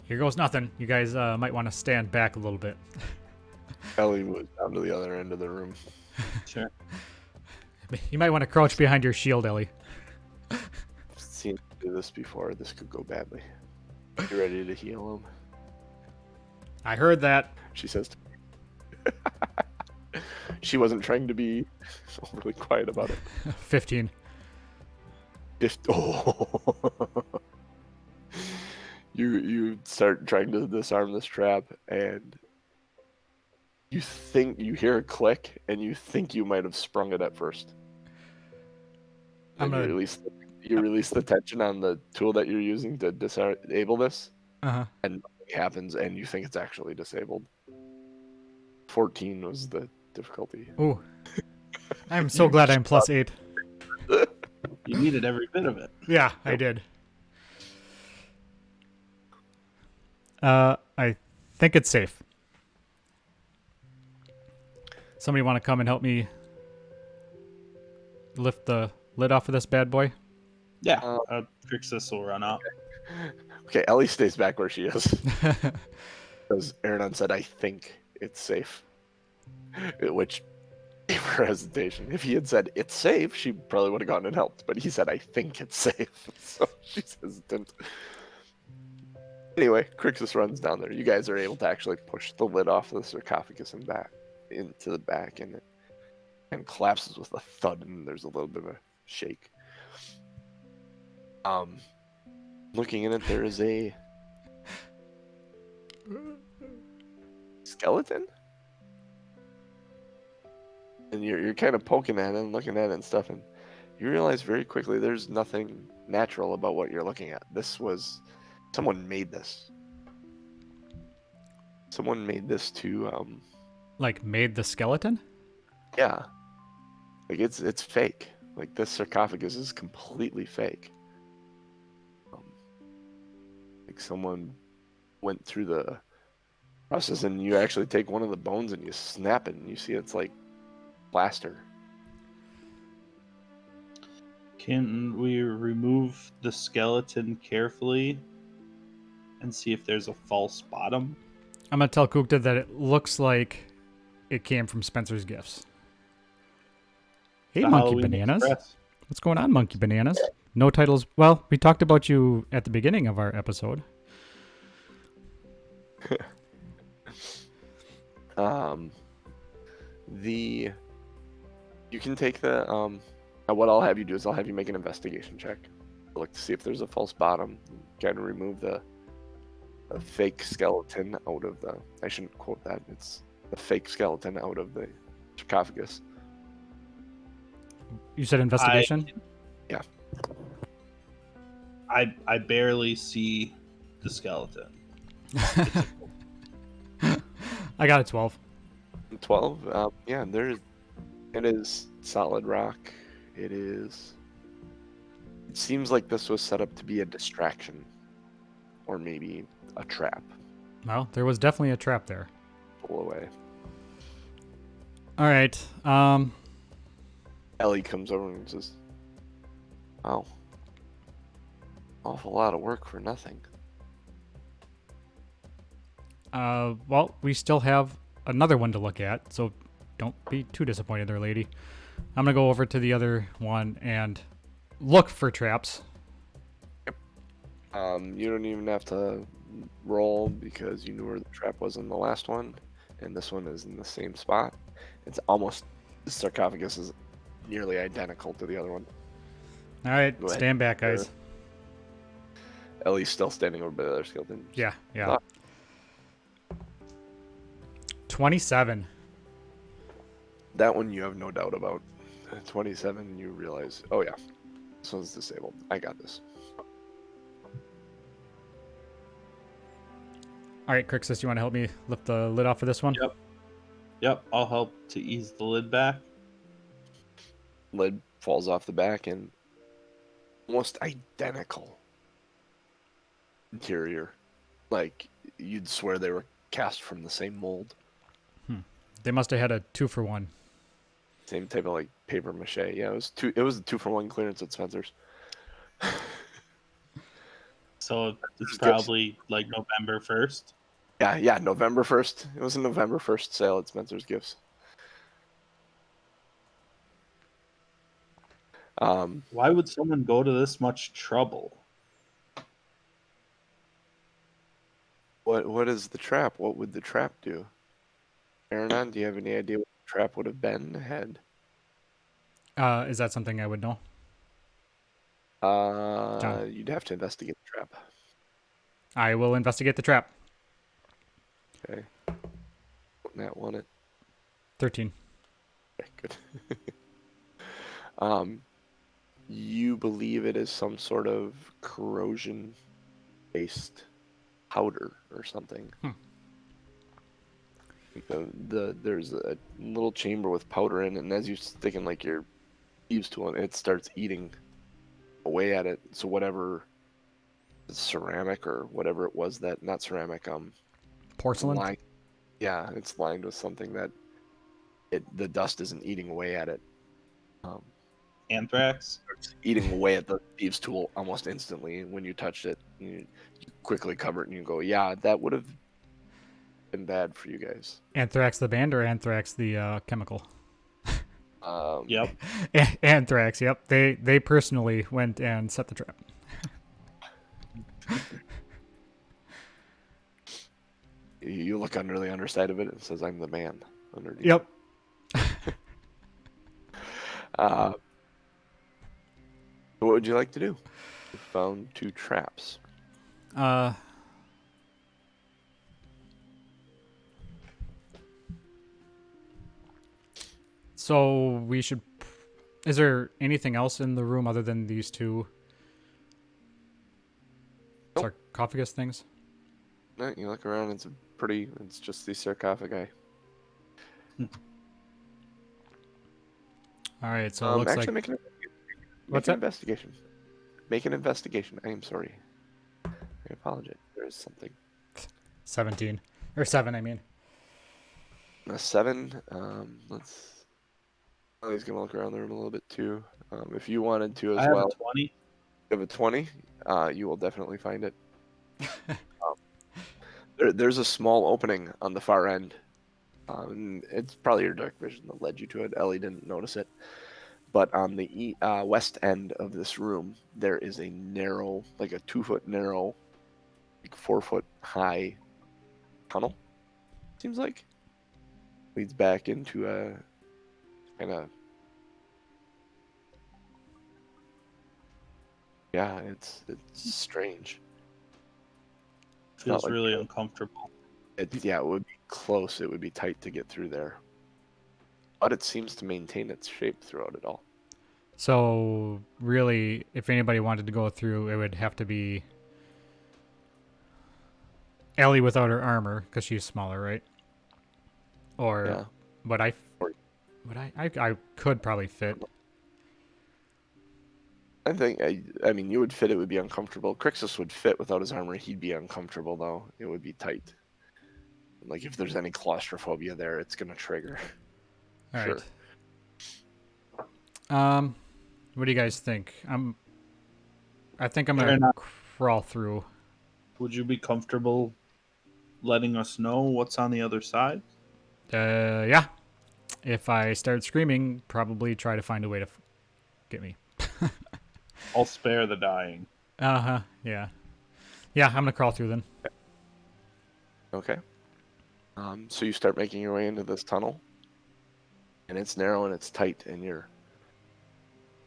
[SPEAKER 4] Here goes nothing. You guys might want to stand back a little bit.
[SPEAKER 1] Ellie was down to the other end of the room.
[SPEAKER 2] Sure.
[SPEAKER 4] You might want to crouch behind your shield, Ellie.
[SPEAKER 1] I've seen him do this before. This could go badly. You ready to heal him?
[SPEAKER 4] I heard that.
[SPEAKER 1] She says to me. She wasn't trying to be overly quiet about it.
[SPEAKER 4] 15.
[SPEAKER 1] Oh. You start trying to disarm this trap, and you think you hear a click, and you think you might have sprung it at first.
[SPEAKER 4] I'm
[SPEAKER 1] And
[SPEAKER 4] gonna.
[SPEAKER 1] you release the tension on the tool that you're using to disable this,
[SPEAKER 4] Uh-huh.
[SPEAKER 1] and nothing happens, and you think it's actually disabled. 14 was the difficulty.
[SPEAKER 4] Ooh. I'm so glad I'm +8.
[SPEAKER 2] You needed every bit of it.
[SPEAKER 4] Yeah, I did. I think it's safe. Somebody want to come and help me lift the lid off of this bad boy?
[SPEAKER 2] Yeah, Krixis will run out.
[SPEAKER 1] Okay, Ellie stays back where she is. Because Aronan said, I think it's safe. Which gave her hesitation. If he had said, it's safe, she probably would have gone and helped. But he said, I think it's safe. So she's hesitant. Anyway, Krixis runs down there. You guys are able to actually push the lid off the sarcophagus and back into the back, and it and collapses with a thud, and there's a little bit of a shake. Looking in it, there is a skeleton, and you're kind of poking at it and looking at it and stuff, and you realize very quickly there's nothing natural about what you're looking at. Someone made this. Someone made this to
[SPEAKER 4] Like, made the skeleton?
[SPEAKER 1] yeah. Like it's fake. Like this sarcophagus is completely fake. Like someone went through the process, and you actually take one of the bones and you snap it, and you see it's like plaster.
[SPEAKER 2] Can we remove the skeleton carefully and see if there's a false bottom?
[SPEAKER 4] I'm going to tell Kukta that it looks like it came from Spencer's Gifts. Hey,
[SPEAKER 2] The
[SPEAKER 4] Monkey
[SPEAKER 2] Halloween
[SPEAKER 4] Bananas.
[SPEAKER 2] Express.
[SPEAKER 4] What's going on, Monkey Bananas? No titles. Well, we talked about you at the beginning of our episode.
[SPEAKER 1] You can take the what I'll have you do is I'll have you make an investigation check. Look to see if there's a false bottom. Kind of remove the fake skeleton out of the. I shouldn't quote that. It's the fake skeleton out of the sarcophagus.
[SPEAKER 4] You said investigation?
[SPEAKER 1] Yeah.
[SPEAKER 2] I barely see the skeleton.
[SPEAKER 4] I got a 12.
[SPEAKER 1] 12. Yeah, it is solid rock. It seems like this was set up to be a distraction, or maybe a trap.
[SPEAKER 4] Well, there was definitely a trap there.
[SPEAKER 1] Pull away.
[SPEAKER 4] All right.
[SPEAKER 1] Ellie comes over and says, "Wow, awful lot of work for nothing."
[SPEAKER 4] Well, we still have another one to look at, so don't be too disappointed there, lady. I'm gonna go over to the other one and look for traps.
[SPEAKER 1] You don't even have to roll because you knew where the trap was in the last one, and this one is in the same spot. It's almost the sarcophagus is nearly identical to the other one.
[SPEAKER 4] All right,
[SPEAKER 1] Go ahead.
[SPEAKER 4] stand back, guys.
[SPEAKER 1] Ellie's still standing over by the other skeleton.
[SPEAKER 4] Yeah.
[SPEAKER 1] Ah.
[SPEAKER 4] 27.
[SPEAKER 1] That one you have no doubt about. 27, you realize, oh yeah, this one's disabled. I got this.
[SPEAKER 4] All right, Krixis, you want to help me lift the lid off of this one?
[SPEAKER 2] Yep, I'll help to ease the lid back.
[SPEAKER 1] Lid falls off the back and almost identical interior. Like, you'd swear they were cast from the same mold.
[SPEAKER 4] They must have had a 2-for-1.
[SPEAKER 1] Same type of like paper mache. Yeah, it was a 2-for-1 clearance at Spencer's.
[SPEAKER 2] So it's
[SPEAKER 1] Gifts.
[SPEAKER 2] probably like November 1st.
[SPEAKER 1] Yeah, November 1st. It was a November 1st sale at Spencer's Gifts.
[SPEAKER 2] Why would someone go to this much trouble?
[SPEAKER 1] What is the trap? What would the trap do? Aronan, do you have any idea what the trap would have been had?
[SPEAKER 4] Is that something I would know?
[SPEAKER 1] You'd have to investigate the trap.
[SPEAKER 4] I will investigate the trap.
[SPEAKER 1] Okay. That one it.
[SPEAKER 4] 13.
[SPEAKER 1] Okay, good. You believe it is some sort of corrosion-based powder or something. There's a little chamber with powder in it, and as you stick in like your thieves tool, and it starts eating away at it. So whatever ceramic or whatever it was that not ceramic,
[SPEAKER 4] Porcelain?
[SPEAKER 1] yeah, it's lined with something that the dust isn't eating away at it.
[SPEAKER 2] Anthrax?
[SPEAKER 1] It's eating away at the thieves tool almost instantly when you touched it. You quickly cover it and you go, yeah, that would have been bad for you guys.
[SPEAKER 4] Anthrax the band or Anthrax the chemical?
[SPEAKER 2] Yep.
[SPEAKER 4] Anthrax, yep. They personally went and set the trap.
[SPEAKER 1] You look under the underside of it, it says, I'm the man underneath.
[SPEAKER 4] Yep.
[SPEAKER 1] What would you like to do? You found 2 traps.
[SPEAKER 4] So we should... Is there anything else in the room other than these 2
[SPEAKER 1] Nope.
[SPEAKER 4] sarcophagus things?
[SPEAKER 1] No, you look around, it's just the sarcophagi.
[SPEAKER 4] All right, so it looks
[SPEAKER 1] actually,
[SPEAKER 4] like...
[SPEAKER 1] make an investigation. Make an investigation. I am sorry. I apologize. There is something.
[SPEAKER 4] 17. Or 7, I mean.
[SPEAKER 1] A 7. He's gonna look around the room a little bit too. If you wanted to as
[SPEAKER 2] I have
[SPEAKER 1] well.
[SPEAKER 2] a 20.
[SPEAKER 1] You have a 20. You will definitely find it. There's a small opening on the far end. It's probably your dark vision that led you to it. Ellie didn't notice it. But on the west end of this room, there is a narrow, like a 2-foot narrow, like 4-foot high tunnel. Seems like leads back into a kind of, yeah, it's strange.
[SPEAKER 2] Feels
[SPEAKER 1] like
[SPEAKER 2] really uncomfortable.
[SPEAKER 1] It would be close. It would be tight to get through there. But it seems to maintain its shape throughout it all.
[SPEAKER 4] So really, if anybody wanted to go through, it would have to be Ellie without her armor because she's smaller, right? Or
[SPEAKER 1] Yeah.
[SPEAKER 4] would I could probably fit.
[SPEAKER 1] I think, I mean, you would fit. It would be uncomfortable. Krixis would fit without his armor. He'd be uncomfortable, though. It would be tight. Like, if there's any claustrophobia there, it's going to trigger.
[SPEAKER 4] All
[SPEAKER 1] Sure.
[SPEAKER 4] right. What do you guys think? I think I'm
[SPEAKER 2] Fair
[SPEAKER 4] gonna
[SPEAKER 2] enough.
[SPEAKER 4] crawl through.
[SPEAKER 2] Would you be comfortable letting us know what's on the other side?
[SPEAKER 4] Yeah. If I start screaming, probably try to find a way to get me.
[SPEAKER 2] I'll spare the dying.
[SPEAKER 4] Yeah. Yeah, I'm gonna crawl through then.
[SPEAKER 1] Okay. So you start making your way into this tunnel, and it's narrow and it's tight, and you're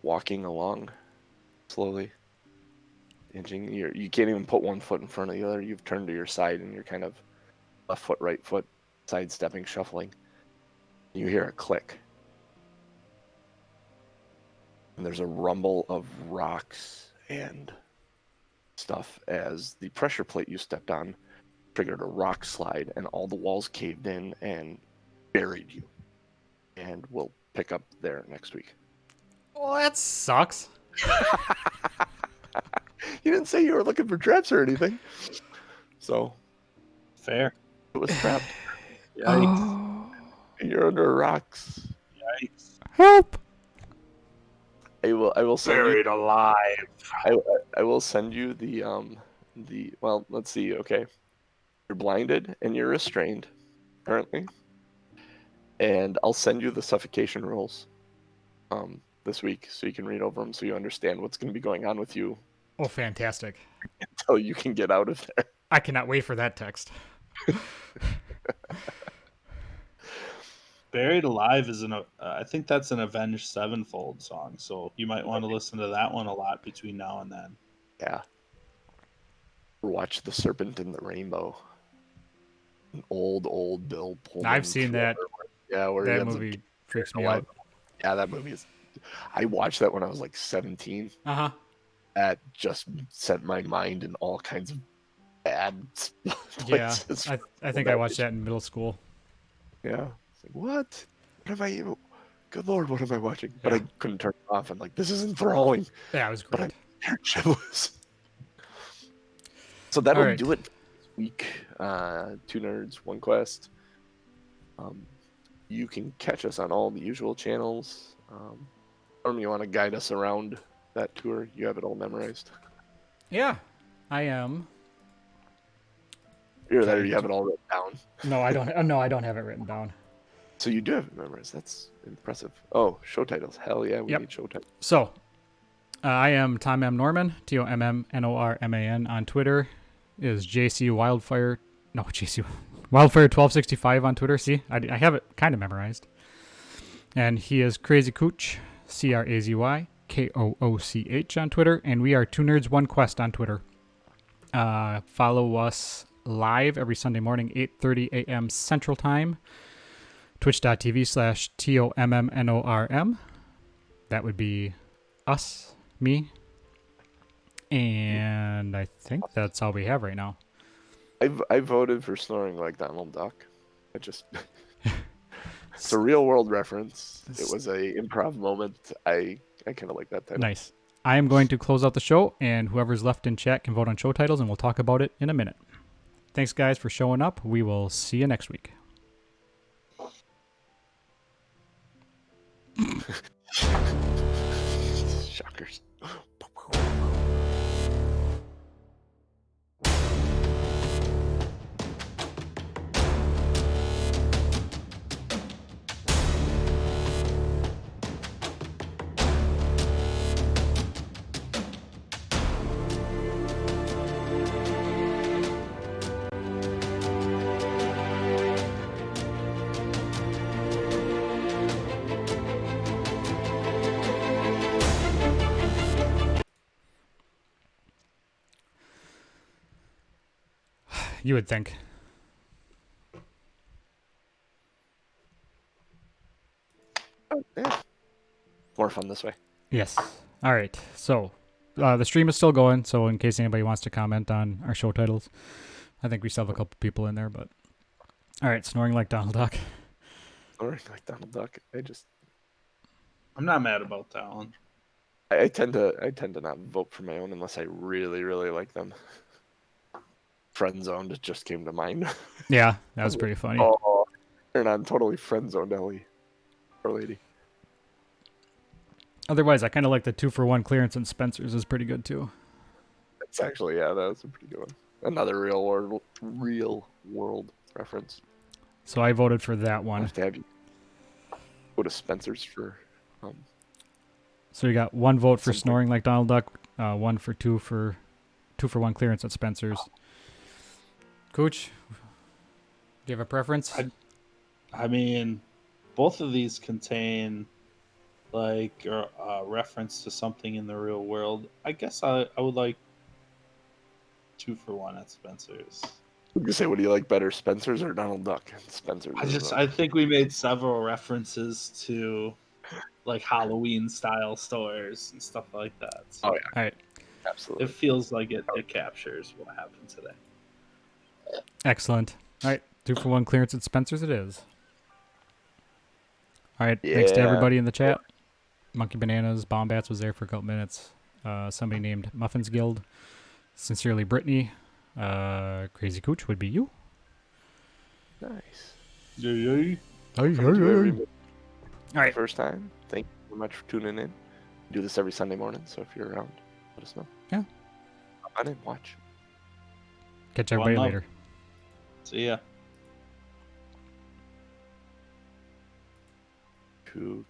[SPEAKER 1] walking along slowly, inching. You can't even put one foot in front of the other. You've turned to your side, and you're kind of left foot, right foot, sidestepping, shuffling. You hear a click, and there's a rumble of rocks and stuff as the pressure plate you stepped on triggered a rock slide, and all the walls caved in and buried you. And we'll pick up there next week.
[SPEAKER 4] Oh, that sucks.
[SPEAKER 1] You didn't say you were looking for traps or anything. So
[SPEAKER 2] Fair.
[SPEAKER 1] it was trapped.
[SPEAKER 2] Yikes.
[SPEAKER 1] You're under rocks.
[SPEAKER 2] Yikes.
[SPEAKER 4] Help!
[SPEAKER 1] I will send
[SPEAKER 2] Buried alive.
[SPEAKER 1] I will send you the well, let's see, okay. You're blinded and you're restrained currently. And I'll send you the suffocation rules this week so you can read over them so you understand what's going to be going on with you
[SPEAKER 4] Oh, fantastic.
[SPEAKER 1] until you can get out of there.
[SPEAKER 4] I cannot wait for that text.
[SPEAKER 2] Buried Alive is I think that's an Avenged Sevenfold song, so you might want to listen to that one a lot between now and then.
[SPEAKER 1] Yeah. Watch The Serpent in the Rainbow. An old Bill Pullman.
[SPEAKER 4] I've seen that.
[SPEAKER 1] Yeah, where he
[SPEAKER 4] That
[SPEAKER 1] ends up
[SPEAKER 4] movie
[SPEAKER 1] getting
[SPEAKER 4] freaks me
[SPEAKER 1] alive.
[SPEAKER 4] out.
[SPEAKER 1] Yeah, that movie is. I watched that when I was like 17.
[SPEAKER 4] Uh-huh.
[SPEAKER 1] That just sent my mind in all kinds of bad
[SPEAKER 4] Yeah.
[SPEAKER 1] places.
[SPEAKER 4] I think I watched that in middle school.
[SPEAKER 1] Yeah. It's like, what? What am I? Good Lord, what am I watching? But I
[SPEAKER 4] Yeah.
[SPEAKER 1] couldn't turn it off. And like, this is enthralling.
[SPEAKER 4] Yeah, it was
[SPEAKER 1] But
[SPEAKER 4] great.
[SPEAKER 1] I'm shitless. So that'll
[SPEAKER 4] All right.
[SPEAKER 1] do it this week. 2 nerds, 1 quest. You can catch us on all the usual channels. You want to guide us around that tour? You have it all memorized.
[SPEAKER 4] Yeah, I am.
[SPEAKER 1] Either that or you have it all written down.
[SPEAKER 4] No, I don't. No, I don't have it written down.
[SPEAKER 1] So you do have it memorized. That's impressive. Oh, show titles. Hell yeah, we
[SPEAKER 4] Yep.
[SPEAKER 1] need show titles.
[SPEAKER 4] So, I am Tom M. Norman, TOMMNORMAN on Twitter. Is JC Wildfire. No, JC Wildfire1265 on Twitter. See, I have it kind of memorized. And he is Crazy Cooch, CRAZY KOOCH on Twitter. And we are 2 Nerds 1 Quest on Twitter. Follow us live every Sunday morning, 8:30 a.m. Central Time. Twitch.tv/TOMMNORM. That would be us, me. And I think that's all we have right now.
[SPEAKER 1] I voted for Snoring Like Donald Duck. I just it's a real world reference. It was a improv moment. I kind of like that title.
[SPEAKER 4] Nice. I am going to close out the show, and whoever's left in chat can vote on show titles, and we'll talk about it in a minute. Thanks, guys, for showing up. We will see you next week.
[SPEAKER 1] Shockers.
[SPEAKER 4] You would think.
[SPEAKER 1] Yeah. More fun this way.
[SPEAKER 4] Yes. All right. So the stream is still going. So in case anybody wants to comment on our show titles, I think we still have a couple people in there. But all right, Snoring Like Donald Duck.
[SPEAKER 1] Snoring Like Donald Duck.
[SPEAKER 2] I'm not mad about that one.
[SPEAKER 1] I tend to not vote for my own unless I really, really like them. Friend Zoned just came to mind.
[SPEAKER 4] Yeah, that was pretty funny.
[SPEAKER 1] Oh, and I'm totally friend zoned Ellie. Poor lady.
[SPEAKER 4] Otherwise, I kind of like the 2-for-1 clearance at Spencer's is pretty good too.
[SPEAKER 1] It's actually, yeah, that was a pretty good one. Another real world reference.
[SPEAKER 4] So I voted for that
[SPEAKER 1] I'll
[SPEAKER 4] one.
[SPEAKER 1] have to have you go to Spencer's for
[SPEAKER 4] So you got 1 vote for
[SPEAKER 1] Some point.
[SPEAKER 4] snoring like Donald Duck, 1 for 2-for-1 clearance at Spencer's. Cooch, do you have a preference?
[SPEAKER 2] I mean, both of these contain like a reference to something in the real world. I guess I would like 2-for-1 at Spencer's.
[SPEAKER 1] You can say, what do you like better, Spencer's or Donald Duck? Spencer's.
[SPEAKER 2] I think we made several references to like Halloween style stores and stuff like that. So
[SPEAKER 1] Oh yeah,
[SPEAKER 4] All right,
[SPEAKER 1] absolutely.
[SPEAKER 2] it feels like it captures what happened today.
[SPEAKER 4] excellent. All right, 2-for-1 clearance at Spencer's it is. All right, thanks to
[SPEAKER 1] Yeah.
[SPEAKER 4] everybody in the chat. Monkey Bananas, Bombats was there for a couple minutes. Somebody named Muffins Guild. Sincerely, Brittany. Crazy Cooch would be you.
[SPEAKER 1] Nice.
[SPEAKER 2] Yeah.
[SPEAKER 1] Welcome to every
[SPEAKER 4] All right.
[SPEAKER 1] first time. Thank you very much for tuning in. We do this every Sunday morning, so if you're around, let us know.
[SPEAKER 4] Yeah.
[SPEAKER 1] Come on in, watch.
[SPEAKER 4] Catch
[SPEAKER 2] One
[SPEAKER 4] everybody
[SPEAKER 2] love.
[SPEAKER 4] later.
[SPEAKER 2] See ya.
[SPEAKER 1] Cool.